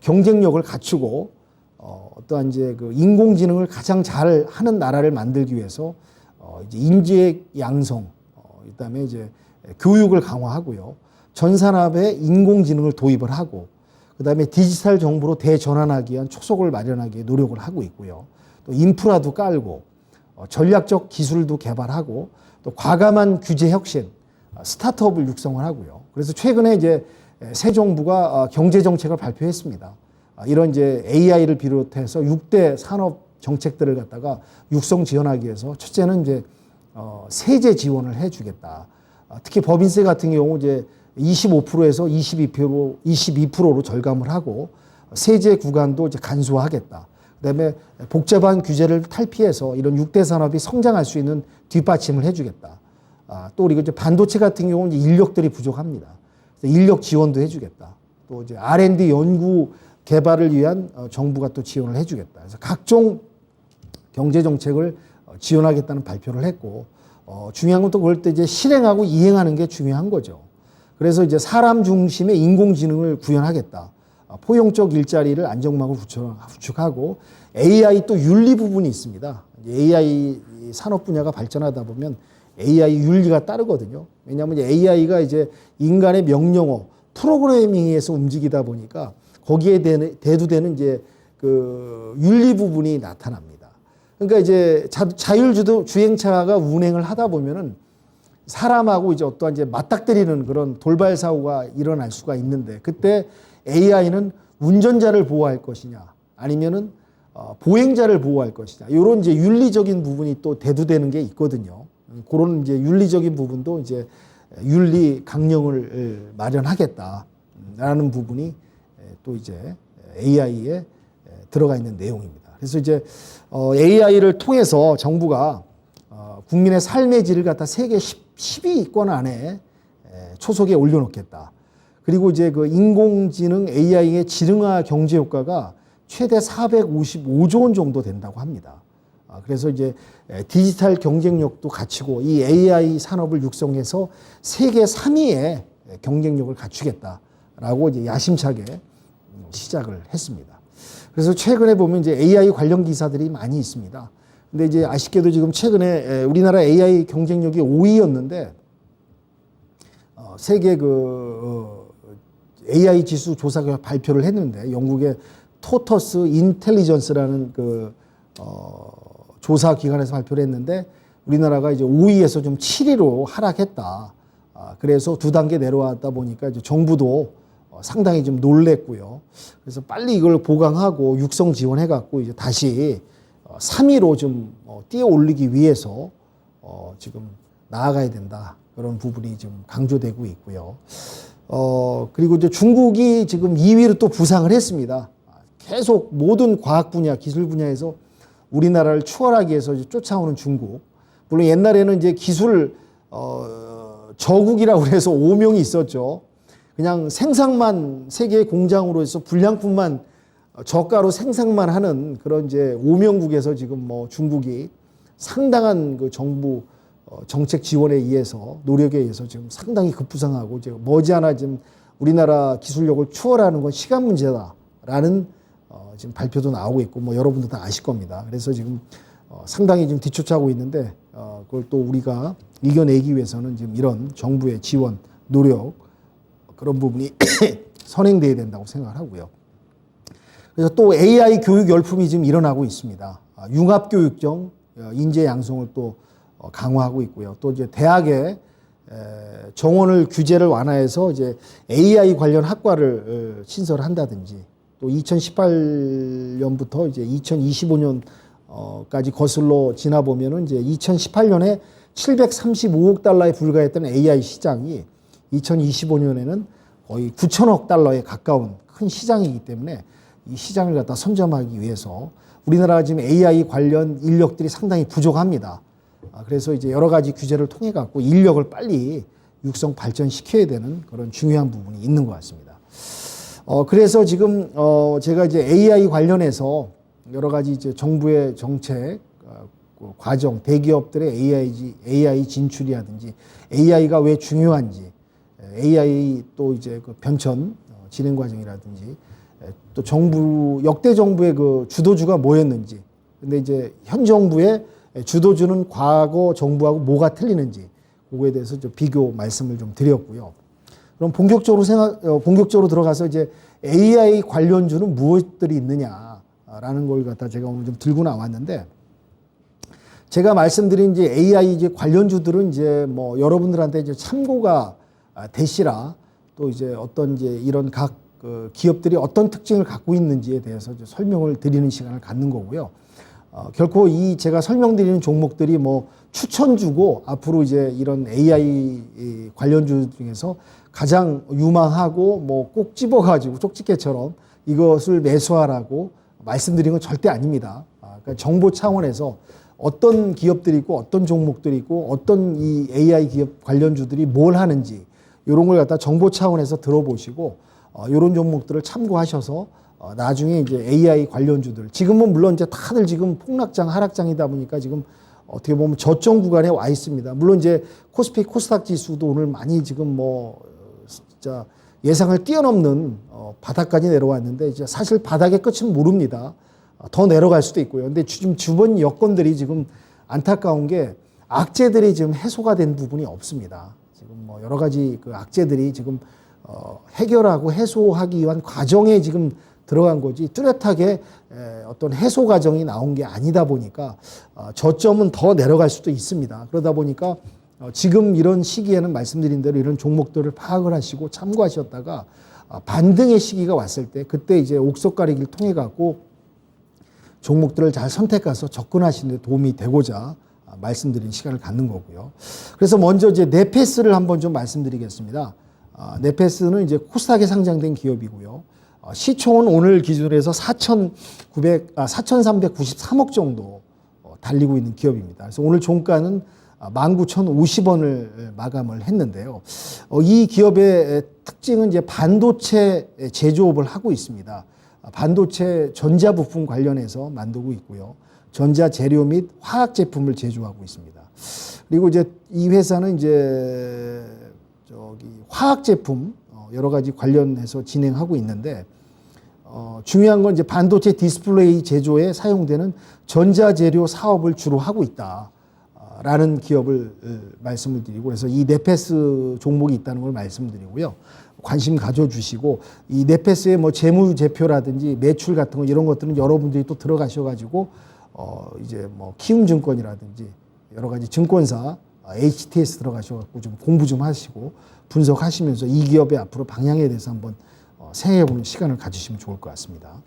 경쟁력을 갖추고 어떠한 이제 그 인공지능을 가장 잘 하는 나라를 만들기 위해서 이제 인재 양성, 그다음에 이제 교육을 강화하고요. 전 산업에 인공지능을 도입을 하고, 그다음에 디지털 정부로 대전환하기 위한 초석을 마련하기 위해 노력을 하고 있고요. 또 인프라도 깔고 전략적 기술도 개발하고 또 과감한 규제 혁신, 스타트업을 육성을 하고요. 그래서 최근에 이제 새 정부가 경제 정책을 발표했습니다. 이런 이제 AI를 비롯해서 6대 산업 정책들을 갖다가 육성 지원하기 위해서 첫째는 이제 세제 지원을 해주겠다. 특히 법인세 같은 경우 이제 25%에서 22%로 절감을 하고 세제 구간도 이제 간소화하겠다. 그다음에 복잡한 규제를 탈피해서 이런 6대 산업이 성장할 수 있는 뒷받침을 해주겠다. 또 그리고 이제 반도체 같은 경우는 이제 인력들이 부족합니다. 그래서 인력 지원도 해주겠다. 또 이제 R&D 연구 개발을 위한 정부가 또 지원을 해주겠다. 그래서 각종 경제 정책을 지원하겠다는 발표를 했고, 중요한 건 또 그럴 때 이제 실행하고 이행하는 게 중요한 거죠. 그래서 이제 사람 중심의 인공지능을 구현하겠다. 포용적 일자리를 안정망으로 구축하고 AI 또 윤리 부분이 있습니다. AI 산업 분야가 발전하다 보면 AI 윤리가 따르거든요. 왜냐하면 AI가 이제 인간의 명령어, 프로그래밍에서 움직이다 보니까 거기에 대두되는 이제 그 윤리 부분이 나타납니다. 그러니까 이제 자율주행차가 운행을 하다 보면은 사람하고 이제 어떠한 이제 맞닥뜨리는 그런 돌발 사고가 일어날 수가 있는데 그때 AI는 운전자를 보호할 것이냐 아니면은 보행자를 보호할 것이냐 이런 이제 윤리적인 부분이 또 대두되는 게 있거든요. 그런 이제 윤리적인 부분도 이제 윤리 강령을 마련하겠다라는 부분이 또 이제 AI에 들어가 있는 내용입니다. 그래서 이제 AI를 통해서 정부가 국민의 삶의 질을 갖다 세계 10위권 안에 초석에 올려놓겠다. 그리고 이제 그 인공지능 AI의 지능화 경제 효과가 최대 455조 원 정도 된다고 합니다. 그래서 이제 디지털 경쟁력도 갖추고 이 AI 산업을 육성해서 세계 3위의 경쟁력을 갖추겠다라고 이제 야심차게 시작을 했습니다. 그래서 최근에 보면 이제 AI 관련 기사들이 많이 있습니다. 근데 이제 아쉽게도 지금 최근에 우리나라 AI 경쟁력이 5위였는데 세계 AI 지수 조사가 발표를 했는데 영국의 토터스 인텔리전스라는 조사 기관에서 발표를 했는데 우리나라가 이제 5위에서 좀 7위로 하락했다. 그래서 2단계 내려왔다 보니까 이제 정부도 상당히 좀 놀랬고요. 그래서 빨리 이걸 보강하고 육성 지원해갖고 이제 다시 3위로 좀 뛰어 올리기 위해서 지금 나아가야 된다. 그런 부분이 좀 강조되고 있고요. 그리고 이제 중국이 지금 2위로 또 부상을 했습니다. 계속 모든 과학 분야, 기술 분야에서 우리나라를 추월하기 위해서 이제 쫓아오는 중국. 물론 옛날에는 이제 기술 저국이라고 해서 오명이 있었죠. 그냥 생산만 세계 공장으로 해서 불량품만 저가로 생산만 하는 그런 이제 오명국에서 지금 뭐 중국이 상당한 그 정부 정책 지원에 의해서 노력에 의해서 지금 상당히 급부상하고 이제 머지않아 지금 우리나라 기술력을 추월하는 건 시간 문제다라는 지금 발표도 나오고 있고 뭐 여러분도 다 아실 겁니다. 그래서 지금 상당히 지금 뒤쫓아오고 있는데 그걸 또 우리가 이겨내기 위해서는 지금 이런 정부의 지원, 노력 그런 부분이 선행돼야 된다고 생각을 하고요. 그래서 또 AI 교육 열풍이 지금 일어나고 있습니다. 융합교육정 인재 양성을 또 강화하고 있고요. 또 이제 대학에 정원을 규제를 완화해서 이제 AI 관련 학과를 신설을 한다든지 또 2018년부터 이제 2025년까지 거슬러 지나 보면은 이제 2018년에 735억 달러에 불과했던 AI 시장이 2025년에는 거의 9천억 달러에 가까운 큰 시장이기 때문에 이 시장을 갖다 선점하기 위해서 우리나라가 지금 AI 관련 인력들이 상당히 부족합니다. 그래서 이제 여러 가지 규제를 통해 갖고 인력을 빨리 육성 발전시켜야 되는 그런 중요한 부분이 있는 것 같습니다. 그래서 지금 제가 이제 AI 관련해서 여러 가지 이제 정부의 정책 과정, 대기업들의 AI 진출이라든지 AI가 왜 중요한지, AI 또 이제 그 변천 진행 과정이라든지 또 정부 역대 정부의 그 주도주가 뭐였는지, 근데 이제 현 정부의 주도주는 과거 정부하고 뭐가 틀리는지 그거에 대해서 좀 비교 말씀을 좀 드렸고요. 그럼 본격적으로 들어가서 이제 AI 관련주는 무엇들이 있느냐라는 걸 갖다 제가 오늘 좀 들고 나왔는데, 제가 말씀드린 이제 AI 이제 관련주들은 이제 뭐 여러분들한테 이제 참고가 되시라, 또 이제 어떤 이제 이런 각 기업들이 어떤 특징을 갖고 있는지에 대해서 이제 설명을 드리는 시간을 갖는 거고요. 결코 이 제가 설명드리는 종목들이 뭐 추천주고 앞으로 이제 이런 AI 관련주 중에서 가장 유망하고 뭐 꼭 집어가지고 쪽집게처럼 이것을 매수하라고 말씀드린 건 절대 아닙니다. 그러니까 정보 차원에서 어떤 기업들이 있고 어떤 종목들이 있고 어떤 이 AI 기업 관련주들이 뭘 하는지 이런 걸 갖다 정보 차원에서 들어보시고 이런 종목들을 참고하셔서 나중에 이제 AI 관련주들, 지금은 물론 이제 다들 지금 폭락장, 하락장이다 보니까 지금 어떻게 보면 저점 구간에 와 있습니다. 물론 이제 코스피, 코스닥 지수도 오늘 많이 지금 뭐 진짜 예상을 뛰어넘는 바닥까지 내려왔는데 이제 사실 바닥의 끝은 모릅니다. 더 내려갈 수도 있고요. 근데 지금 주변 여건들이 지금 안타까운 게 악재들이 지금 해소가 된 부분이 없습니다. 지금 뭐 여러 가지 그 악재들이 지금 해결하고 해소하기 위한 과정에 지금 들어간 거지 뚜렷하게 어떤 해소 과정이 나온 게 아니다 보니까 저점은 더 내려갈 수도 있습니다. 그러다 보니까 지금 이런 시기에는 말씀드린 대로 이런 종목들을 파악을 하시고 참고하셨다가 반등의 시기가 왔을 때 그때 이제 옥석 가리기를 통해 갖고 종목들을 잘 선택해서 접근하시는 데 도움이 되고자 말씀드리는 시간을 갖는 거고요. 그래서 먼저 이제 네페스를 한번 좀 말씀드리겠습니다. 네페스는 이제 코스닥에 상장된 기업이고요. 시총은 오늘 기준으로 해서 4,393억 정도 달리고 있는 기업입니다. 그래서 오늘 종가는 19,050원을 마감을 했는데요. 이 기업의 특징은 이제 반도체 제조업을 하고 있습니다. 반도체 전자부품 관련해서 만들고 있고요. 전자재료 및 화학 제품을 제조하고 있습니다. 그리고 이제 이 회사는 이제 화학 제품 여러 가지 관련해서 진행하고 있는데 중요한 건 이제 반도체 디스플레이 제조에 사용되는 전자재료 사업을 주로 하고 있다라는 기업을 말씀을 드리고 그래서 이 네페스 종목이 있다는 걸 말씀드리고요. 관심 가져주시고 이 네페스의 뭐 재무제표라든지 매출 같은 거 이런 것들은 여러분들이 또 들어가셔가지고 이제 뭐 키움증권이라든지 여러 가지 증권사 HTS 들어가셔갖고 좀 공부 좀 하시고 분석하시면서 이 기업의 앞으로 방향에 대해서 한번 생각해보는 시간을 가지시면 좋을 것 같습니다.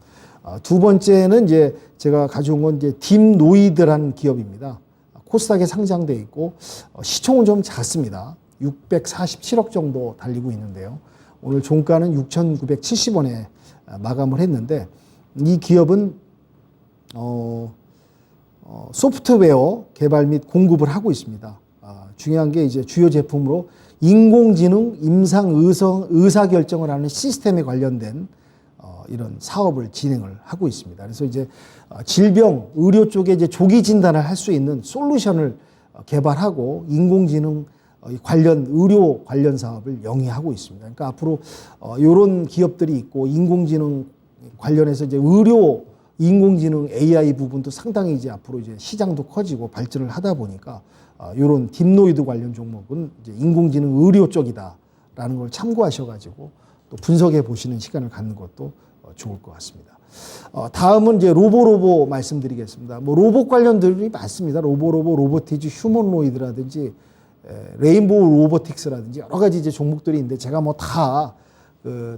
두 번째는 이제 제가 가져온 건 이제 딥노이드라는 기업입니다. 코스닥에 상장돼 있고 시총은 좀 작습니다. 647억 정도 달리고 있는데요. 오늘 종가는 6,970원에 마감을 했는데 이 기업은 소프트웨어 개발 및 공급을 하고 있습니다. 중요한 게 이제 주요 제품으로 인공지능 임상 의사결정을 하는 시스템에 관련된 이런 사업을 진행을 하고 있습니다. 그래서 이제 질병, 의료 쪽에 이제 조기 진단을 할 수 있는 솔루션을 개발하고 인공지능 관련 의료 관련 사업을 영위하고 있습니다. 그러니까 앞으로 이런 기업들이 있고 인공지능 관련해서 이제 의료 인공지능 AI 부분도 상당히 이제 앞으로 이제 시장도 커지고 발전을 하다 보니까 이런 딥노이드 관련 종목은 이제 인공지능 의료 쪽이다라는 걸 참고하셔가지고 또 분석해 보시는 시간을 갖는 것도 좋을 것 같습니다. 다음은 이제 로보로보 말씀드리겠습니다. 뭐 로봇 관련들이 많습니다. 로보티즈, 휴머노이드라든지 레인보우 로보틱스라든지 여러 가지 이제 종목들이 있는데 제가 뭐 다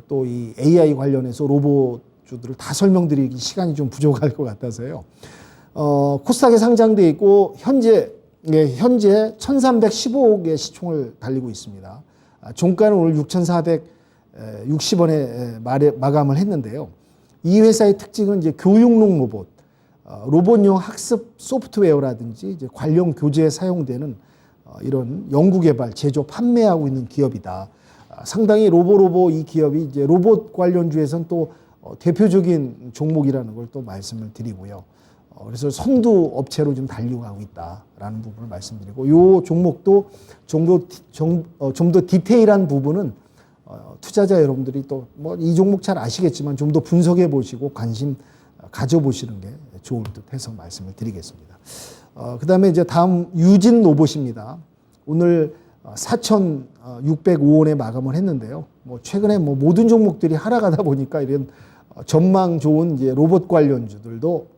또 이 AI 관련해서 로봇주들을 다 설명드리기 시간이 좀 부족할 것 같아서요. 코스닥에 상장돼 있고 현재 1,315억의 시총을 달리고 있습니다. 종가는 오늘 6,460원에 마감을 했는데요. 이 회사의 특징은 이제 교육용 로봇, 로봇용 학습 소프트웨어라든지 이제 관련 교재에 사용되는 이런 연구개발, 제조, 판매하고 있는 기업이다. 상당히 로보로보 이 기업이 이제 로봇 관련주에서는 또 대표적인 종목이라는 걸 또 말씀을 드리고요. 그래서 선두 업체로 좀 달려가고 있다라는 부분을 말씀드리고 이 종목도 좀 더 디테일한 부분은 투자자 여러분들이 또 뭐 이 종목 잘 아시겠지만 좀 더 분석해 보시고 관심 가져보시는 게 좋을 듯 해서 말씀을 드리겠습니다. 그 다음에 이제 다음 유진 로봇입니다. 오늘 4,605원에 마감을 했는데요. 뭐 최근에 뭐 모든 종목들이 하락하다 보니까 이런 전망 좋은 이제 로봇 관련주들도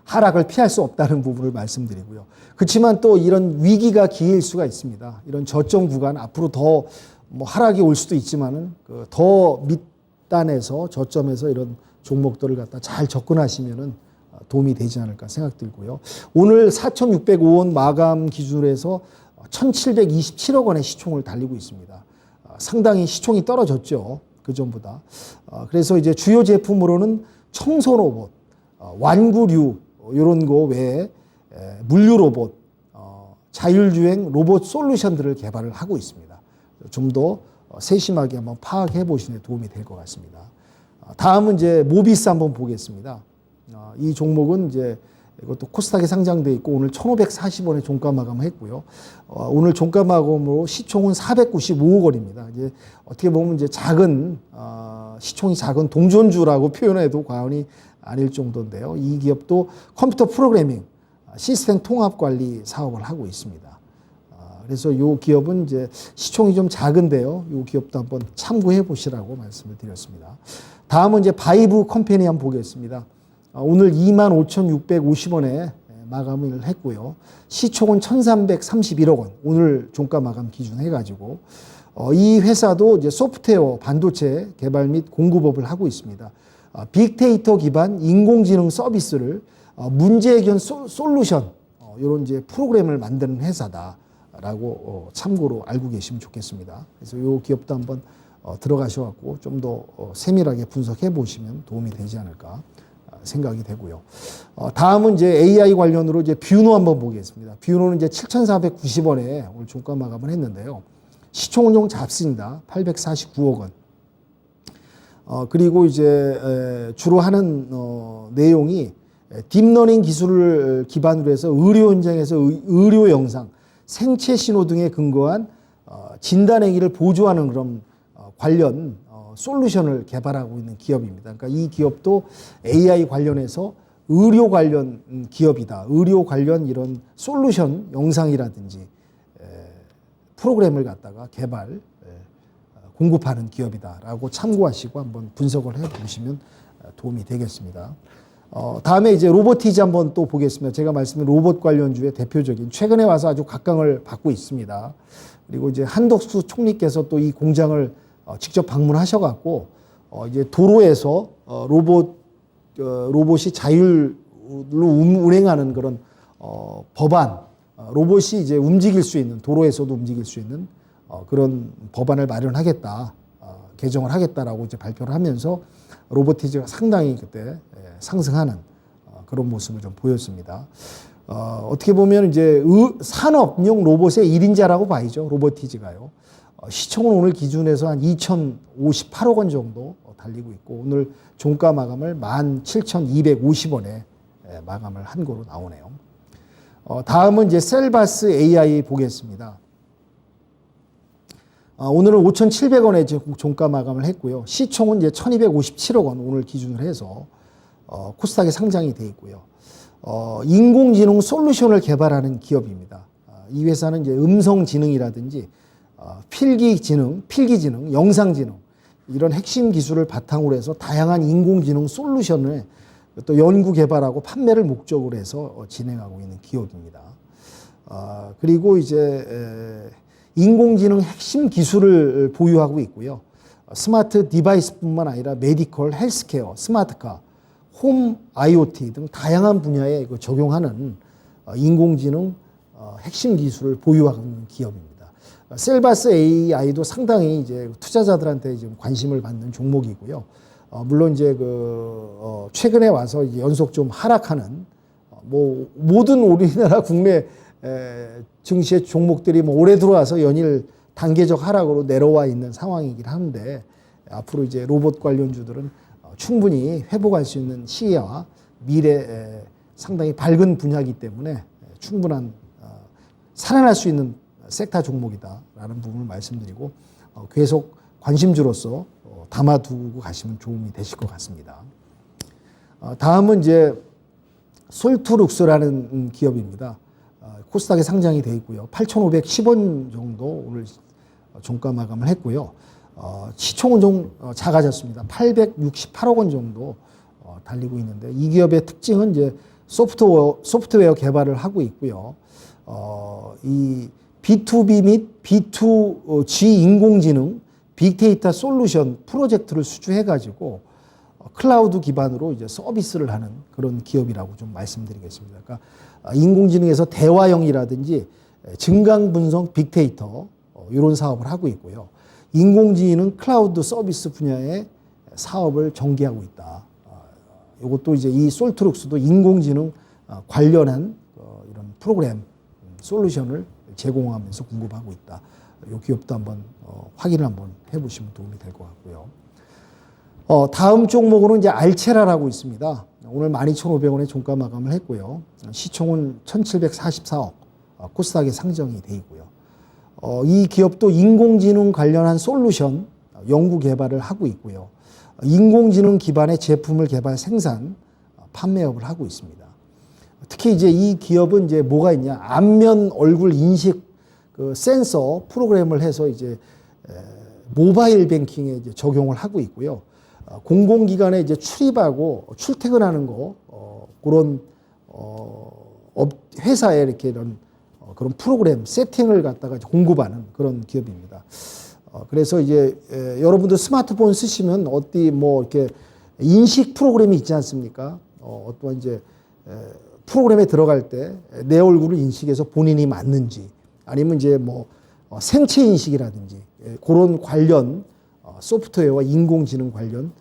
하락을 피할 수 없다는 부분을 말씀드리고요. 그렇지만 또 이런 위기가 기회일 수가 있습니다. 이런 저점 구간 앞으로 더 뭐 하락이 올 수도 있지만은 더 밑단에서 저점에서 이런 종목들을 갖다 잘 접근하시면은 도움이 되지 않을까 생각 들고요. 오늘 4,605원 마감 기준으로 해서 1,727억 원의 시총을 달리고 있습니다. 상당히 시총이 떨어졌죠. 그 전보다. 그래서 이제 주요 제품으로는 청소 로봇, 완구류 이런 거 외에 물류 로봇, 자율주행 로봇 솔루션들을 개발을 하고 있습니다. 좀 더 세심하게 한번 파악해 보시는 데 도움이 될 것 같습니다. 다음은 이제 모비스 한번 보겠습니다. 이 종목은 이제 이것도 코스닥에 상장돼 있고 오늘 1,540원에 종가 마감했고요. 오늘 종가 마감으로 시총은 495억 원입니다. 이제 어떻게 보면 이제 작은 시총이 작은 동전주라고 표현해도 과언이 아닐 정도인데요. 이 기업도 컴퓨터 프로그래밍, 시스템 통합 관리 사업을 하고 있습니다. 그래서 이 기업은 이제 시총이 좀 작은데요. 이 기업도 한번 참고해 보시라고 말씀을 드렸습니다. 다음은 이제 바이브 컴퍼니 한번 보겠습니다. 오늘 25,650원에 마감을 했고요. 시총은 1,331억 원. 오늘 종가 마감 기준 해가지고 이 회사도 이제 소프트웨어 반도체 개발 및 공급업을 하고 있습니다. 빅데이터 기반 인공지능 서비스를 문제 해결 솔루션 이런 이제 프로그램을 만드는 회사다라고 참고로 알고 계시면 좋겠습니다. 그래서 이 기업도 한번 들어가셔갖고 좀 더 세밀하게 분석해 보시면 도움이 되지 않을까 생각이 되고요. 다음은 이제 AI 관련으로 이제 뷰노 한번 보겠습니다. 뷰노는 이제 7,490원에 오늘 종가 마감을 했는데요. 시총은 좀 작습니다. 849억 원. 그리고 이제 주로 하는 내용이 딥러닝 기술을 기반으로 해서 의료 현장에서 의료 영상, 생체 신호 등에 근거한 진단 행위를 보조하는 그런 관련 솔루션을 개발하고 있는 기업입니다. 그러니까 이 기업도 AI 관련해서 의료 관련 기업이다. 의료 관련 이런 솔루션 영상이라든지 프로그램을 갖다가 개발, 공급하는 기업이다라고 참고하시고 한번 분석을 해보시면 도움이 되겠습니다. 다음에 이제 로보티즈 한번 또 보겠습니다. 제가 말씀드린 로봇 관련주의 대표적인 최근에 와서 아주 각광을 받고 있습니다. 그리고 이제 한덕수 총리께서 또 이 공장을 직접 방문하셔갖고 이제 도로에서 로봇이 자율로 운행하는 그런 법안, 로봇이 이제 움직일 수 있는 도로에서도 움직일 수 있는 그런 법안을 마련하겠다, 개정을 하겠다라고 이제 발표를 하면서 로보티즈가 상당히 그때 상승하는 그런 모습을 좀 보였습니다. 어떻게 보면 이제 산업용 로봇의 1인자라고 봐야죠. 로보티즈가요. 시총은 오늘 기준에서 한 2,058억 원 정도 달리고 있고 오늘 종가 마감을 17,250원에 마감을 한 거로 나오네요. 다음은 이제 셀바스 AI 보겠습니다. 오늘은 5,700원에 종가 마감을 했고요. 시총은 이제 1,257억 원 오늘 기준으로 해서 코스닥에 상장이 돼 있고요. 인공지능 솔루션을 개발하는 기업입니다. 이 회사는 이제 음성지능이라든지 필기지능, 영상지능 이런 핵심 기술을 바탕으로 해서 다양한 인공지능 솔루션을 또 연구 개발하고 판매를 목적으로 해서 진행하고 있는 기업입니다. 그리고 이제 인공지능 핵심 기술을 보유하고 있고요. 스마트 디바이스뿐만 아니라 메디컬, 헬스케어, 스마트카, 홈 IoT 등 다양한 분야에 적용하는 인공지능 핵심 기술을 보유하고 있는 기업입니다. 셀바스 AI도 상당히 이제 투자자들한테 지금 관심을 받는 종목이고요. 물론 이제 최근에 와서 이제 연속 좀 하락하는 모든 우리나라 국내 증시의 종목들이 올해 들어와서 연일 단계적 하락으로 내려와 있는 상황이긴 한데 앞으로 이제 로봇 관련주들은 충분히 회복할 수 있는 시기와 미래 상당히 밝은 분야이기 때문에 충분한 살아날 수 있는 섹터 종목이다라는 부분을 말씀드리고 계속 관심주로서 담아두고 가시면 도움이 되실 것 같습니다. 다음은 이제 솔트룩스라는 기업입니다. 코스닥에 상장이 되어 있고요. 8,510원 정도 오늘 종가 마감을 했고요. 시총은 좀 작아졌습니다. 868억 원 정도 달리고 있는데 이 기업의 특징은 이제 소프트웨어 개발을 하고 있고요. 이 B2B 및 B2G 인공지능 빅데이터 솔루션 프로젝트를 수주해가지고 클라우드 기반으로 이제 서비스를 하는 그런 기업이라고 좀 말씀드리겠습니다. 그러니까 인공지능에서 대화형이라든지 증강 분석 빅데이터 이런 사업을 하고 있고요. 인공지능 클라우드 서비스 분야의 사업을 전개하고 있다. 이것도 이제 이 솔트룩스도 인공지능 관련한 이런 프로그램 솔루션을 제공하면서 공급하고 있다. 이 기업도 한번 확인을 한번 해보시면 도움이 될 것 같고요. 다음 종목으로는 이제 알체라라고 있습니다. 오늘 12,500원에 종가 마감을 했고요. 시총은 1,744억, 코스닥에 상장이 돼 있고요. 이 기업도 인공지능 관련한 솔루션 연구 개발을 하고 있고요. 인공지능 기반의 제품을 개발, 생산, 판매업을 하고 있습니다. 특히 이제 이 기업은 이제 뭐가 있냐? 안면 얼굴 인식 센서 프로그램을 해서 이제 모바일 뱅킹에 이제 적용을 하고 있고요. 공공기관에 이제 출입하고 출퇴근하는 거 그런 회사에 이렇게 이런 그런 프로그램 세팅을 갖다가 공급하는 그런 기업입니다. 그래서 이제 여러분들 스마트폰 쓰시면 어디 뭐 이렇게 인식 프로그램이 있지 않습니까? 어떤 이제 프로그램에 들어갈 때 내 얼굴을 인식해서 본인이 맞는지 아니면 이제 뭐 생체 인식이라든지 그런 관련 소프트웨어와 인공지능 관련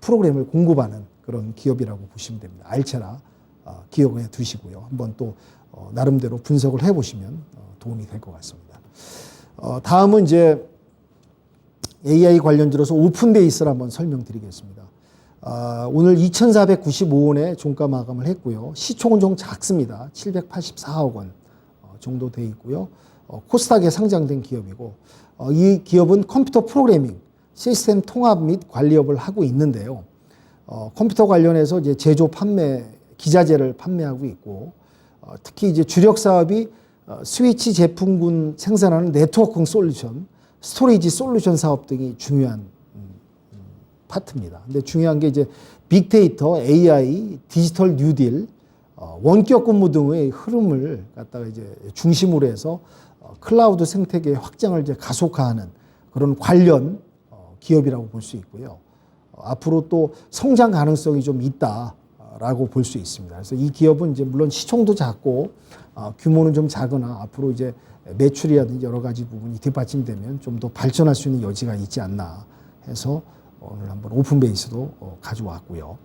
프로그램을 공급하는 그런 기업이라고 보시면 됩니다. 알체라 기억해 두시고요. 한번 또 나름대로 분석을 해보시면 도움이 될 것 같습니다. 다음은 이제 AI 관련주로서 오픈베이스를 한번 설명드리겠습니다. 오늘 2,495원에 종가 마감을 했고요. 시총은 좀 작습니다. 784억 원 정도 돼 있고요. 코스닥에 상장된 기업이고 이 기업은 컴퓨터 프로그래밍, 시스템 통합 및 관리업을 하고 있는데요. 컴퓨터 관련해서 이제 제조, 판매, 기자재를 판매하고 있고 특히 이제 주력 사업이 스위치 제품군 생산하는 네트워킹 솔루션, 스토리지 솔루션 사업 등이 중요한 파트입니다. 근데 중요한 게 이제 빅데이터, AI, 디지털 뉴딜, 원격 근무 등의 흐름을 갖다가 이제 중심으로 해서 클라우드 생태계 확장을 이제 가속화하는 그런 관련 기업이라고 볼 수 있고요. 앞으로 또 성장 가능성이 좀 있다라고 볼 수 있습니다. 그래서 이 기업은 이제 물론 시총도 작고 규모는 좀 작으나 앞으로 이제 매출이라든지 여러 가지 부분이 뒷받침되면 좀 더 발전할 수 있는 여지가 있지 않나 해서 오늘 한번 오픈베이스도 가져왔고요.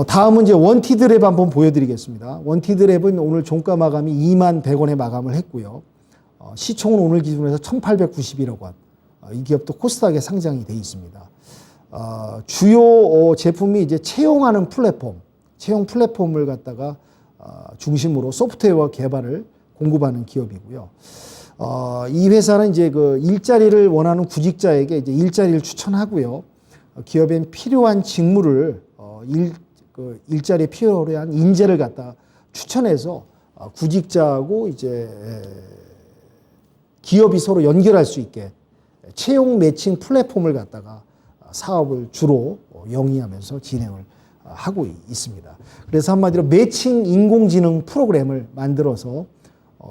다음은 이제 원티드랩 한번 보여드리겠습니다. 원티드랩은 오늘 종가 마감이 21,100원에 마감을 했고요. 시총은 오늘 기준으로 해서 1,891억 원. 이 기업도 코스닥에 상장이 되어 있습니다. 주요 제품이 이제 채용하는 플랫폼, 채용 플랫폼을 갖다가 중심으로 소프트웨어 개발을 공급하는 기업이고요. 이 회사는 이제 그 일자리를 원하는 구직자에게 이제 일자리를 추천하고요. 기업엔 필요한 직무를 일자리에 필요한 인재를 갖다 추천해서 구직자하고 이제 기업이 서로 연결할 수 있게 채용 매칭 플랫폼을 갖다가 사업을 주로 영위하면서 진행을 하고 있습니다. 그래서 한마디로 매칭 인공지능 프로그램을 만들어서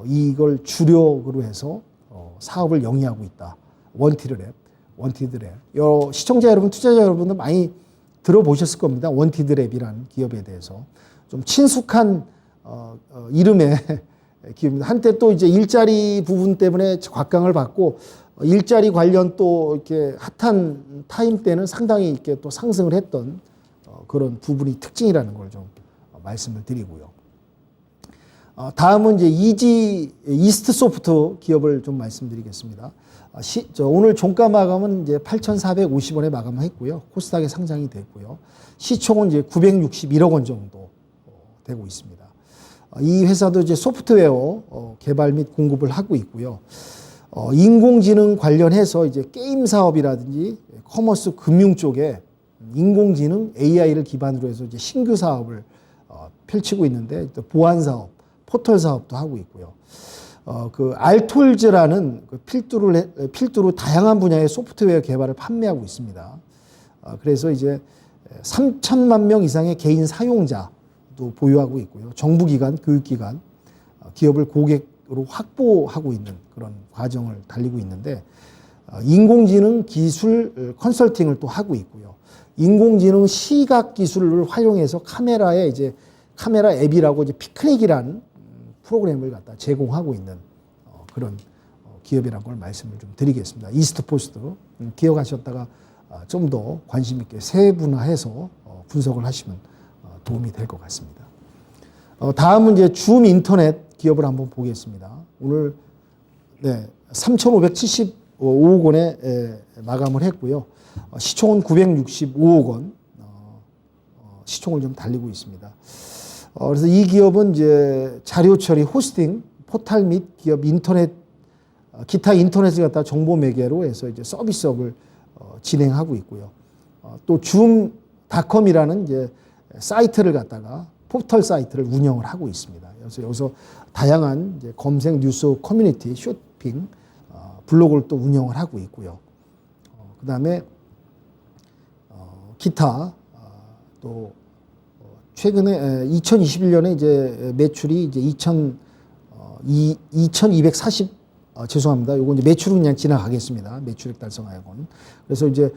이걸 주력으로 해서 사업을 영위하고 있다. 원티드랩. 시청자 여러분, 투자자 여러분들 많이 들어보셨을 겁니다. 원티드랩이라는 기업에 대해서 좀 친숙한 이름의 기업입니다. 한때 또 이제 일자리 부분 때문에 곽강을 받고 일자리 관련 또 이렇게 핫한 타임 때는 상당히 이렇게 또 상승을 했던 그런 부분이 특징이라는 걸 좀 말씀을 드리고요. 다음은 이제 이스트 소프트 기업을 좀 말씀드리겠습니다. 오늘 종가 마감은 이제 8,450원에 마감을 했고요. 코스닥에 상장이 됐고요. 시총은 이제 961억 원 정도 되고 있습니다. 이 회사도 이제 소프트웨어 개발 및 공급을 하고 있고요. 인공지능 관련해서 이제 게임 사업이라든지 커머스 금융 쪽에 인공지능 AI를 기반으로 해서 이제 신규 사업을 펼치고 있는데 또 보안 사업, 포털 사업도 하고 있고요. 그 알톨즈라는 그 필두로 다양한 분야의 소프트웨어 개발을 판매하고 있습니다. 그래서 이제 3천만 명 이상의 개인 사용자도 보유하고 있고요. 정부기관, 교육기관, 기업을 고객으로 확보하고 있는 그런 과정을 달리고 있는데 인공지능 기술 컨설팅을 또 하고 있고요. 인공지능 시각 기술을 활용해서 카메라 앱이라고 이제 피크닉이라는 프로그램을 갖다 제공하고 있는 그런 기업이라는 걸 말씀을 좀 드리겠습니다. 이스트포스트 기억하셨다가 좀 더 관심 있게 세분화해서 분석을 하시면 도움이 될 것 같습니다. 다음은 이제 줌 인터넷 기업을 한번 보겠습니다. 오늘 3,575억 원에 마감을 했고요. 시총은 965억 원 시총을 좀 달리고 있습니다. 그래서 이 기업은 이제 자료 처리, 호스팅, 포탈 및 기업 인터넷, 기타 인터넷을 갖다 정보 매개로 해서 이제 서비스업을 진행하고 있고요. 또 줌닷컴이라는 이제 사이트를 갖다가 포털 사이트를 운영을 하고 있습니다. 그래서 여기서 다양한 이제 검색 뉴스 커뮤니티, 쇼핑, 블로그를 또 운영을 하고 있고요. 그 다음에 기타 또 최근에 2021년에 이제 매출이 이제 2,240 죄송합니다. 요거 이제 매출은 그냥 지나가겠습니다. 매출액 달성하고는. 그래서 이제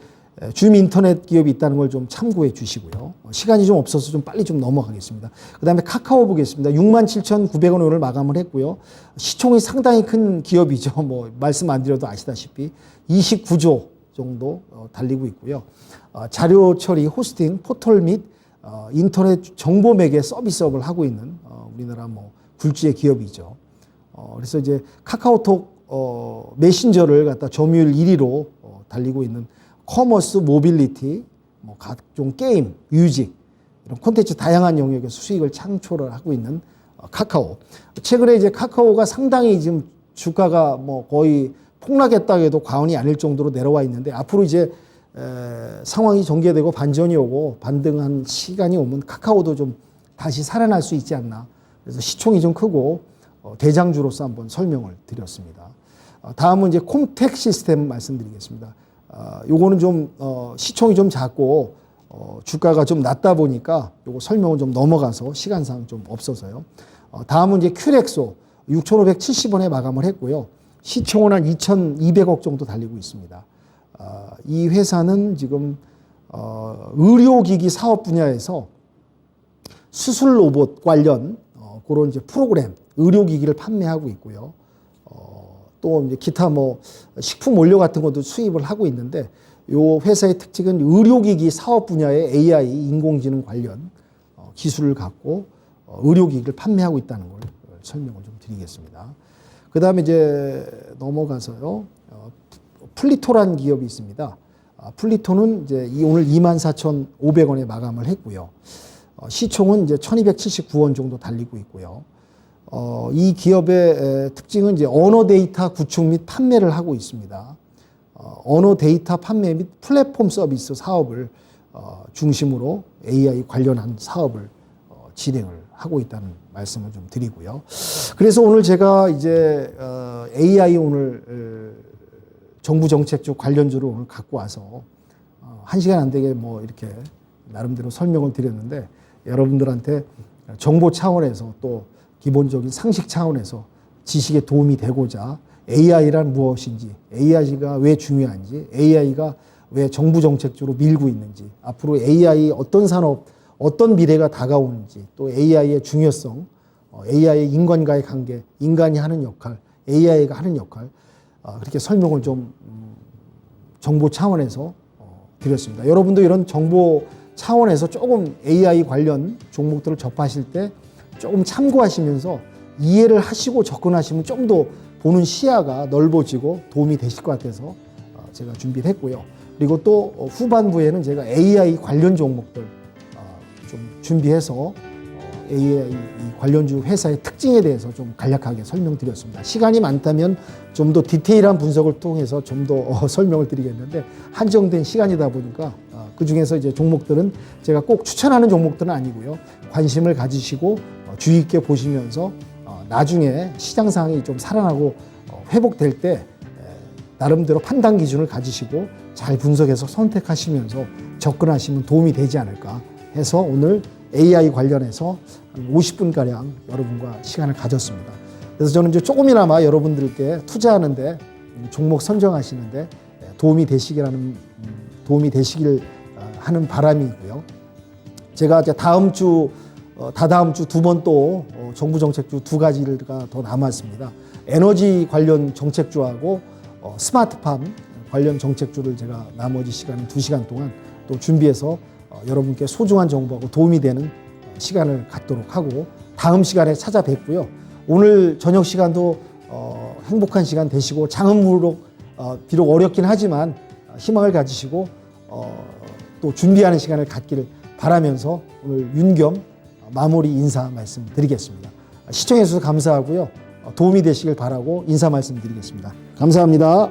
줌 인터넷 기업이 있다는 걸 좀 참고해 주시고요. 시간이 좀 없어서 좀 빨리 좀 넘어가겠습니다. 그 다음에 카카오 보겠습니다. 67,900원 오늘 마감을 했고요. 시총이 상당히 큰 기업이죠. 뭐 말씀 안 드려도 아시다시피 29조 정도 달리고 있고요. 자료 처리, 호스팅, 포털 및 인터넷 정보 매개 서비스업을 하고 있는 우리나라 뭐 굴지의 기업이죠. 그래서 이제 카카오톡 메신저를 갖다 점유율 1위로 달리고 있는 커머스, 모빌리티, 뭐 각종 게임, 뮤직 이런 콘텐츠 다양한 영역에서 수익을 창출을 하고 있는 카카오. 최근에 이제 카카오가 상당히 지금 주가가 뭐 거의 폭락했다고 해도 과언이 아닐 정도로 내려와 있는데 앞으로 이제 상황이 전개되고 반전이 오고 반등한 시간이 오면 카카오도 좀 다시 살아날 수 있지 않나. 그래서 시총이 좀 크고 대장주로서 한번 설명을 드렸습니다. 다음은 이제 콤텍 시스템 말씀드리겠습니다. 요거는 좀 시총이 좀 작고 주가가 좀 낮다 보니까 요거 설명을 좀 넘어가서 시간상 좀 없어서요. 다음은 이제 큐렉소 6,570원에 마감을 했고요. 시총은 한 2,200억 정도 달리고 있습니다. 이 회사는 지금 의료기기 사업 분야에서 수술 로봇 관련 그런 이제 프로그램 의료기기를 판매하고 있고요. 또 이제 기타 뭐 식품 원료 같은 것도 수입을 하고 있는데 이 회사의 특징은 의료기기 사업 분야의 AI 인공지능 관련 기술을 갖고 의료기기를 판매하고 있다는 걸 설명을 좀 드리겠습니다. 그 다음에 이제 넘어가서요. 플리토란 기업이 있습니다. 플리토는 이제 오늘 24,500원에 마감을 했고요. 시총은 이제 1,279원 정도 달리고 있고요. 이 기업의 특징은 이제 언어 데이터 구축 및 판매를 하고 있습니다. 언어 데이터 판매 및 플랫폼 서비스 사업을 중심으로 AI 관련한 사업을 진행을 하고 있다는 말씀을 좀 드리고요. 그래서 오늘 제가 이제 AI 오늘 정부 정책 쪽 관련주를 오늘 갖고 와서 1시간 안 되게 뭐 이렇게 나름대로 설명을 드렸는데 여러분들한테 정보 차원에서 또 기본적인 상식 차원에서 지식에 도움이 되고자 AI란 무엇인지, AI가 왜 중요한지, AI가 왜 정부 정책적으로 밀고 있는지, 앞으로 AI 어떤 산업, 어떤 미래가 다가오는지, 또 AI의 중요성, AI의 인간과의 관계, 인간이 하는 역할, AI가 하는 역할, 그렇게 설명을 좀 정보 차원에서 드렸습니다. 여러분도 이런 정보 차원에서 조금 AI 관련 종목들을 접하실 때 조금 참고하시면서 이해를 하시고 접근하시면 좀 더 보는 시야가 넓어지고 도움이 되실 것 같아서 제가 준비를 했고요. 그리고 또 후반부에는 제가 AI 관련 종목들 좀 준비해서 AI 관련주 회사의 특징에 대해서 좀 간략하게 설명드렸습니다. 시간이 많다면 좀 더 디테일한 분석을 통해서 좀 더 설명을 드리겠는데 한정된 시간이다 보니까 그 중에서 이제 종목들은 제가 꼭 추천하는 종목들은 아니고요. 관심을 가지시고 주의 있게 보시면서 나중에 시장 상황이 좀 살아나고 회복될 때 나름대로 판단 기준을 가지시고 잘 분석해서 선택하시면서 접근하시면 도움이 되지 않을까 해서 오늘 AI 관련해서 50분가량 여러분과 시간을 가졌습니다. 그래서 저는 이제 조금이나마 여러분들께 투자하는데 종목 선정하시는데 도움이 되시길 하는 바람이고요. 제가 이제 다다음 주 두 번 또 정부 정책주 두 가지가 더 남았습니다. 에너지 관련 정책주하고 스마트팜 관련 정책주를 제가 나머지 시간 2시간 동안 또 준비해서 여러분께 소중한 정보하고 도움이 되는 시간을 갖도록 하고 다음 시간에 찾아뵙고요. 오늘 저녁 시간도 행복한 시간 되시고 장음무록 비록 어렵긴 하지만 희망을 가지시고 또 준비하는 시간을 갖기를 바라면서 오늘 윤겸 마무리 인사 말씀드리겠습니다. 시청해 주셔서 감사하고요. 도움이 되시길 바라고 인사 말씀드리겠습니다. 감사합니다.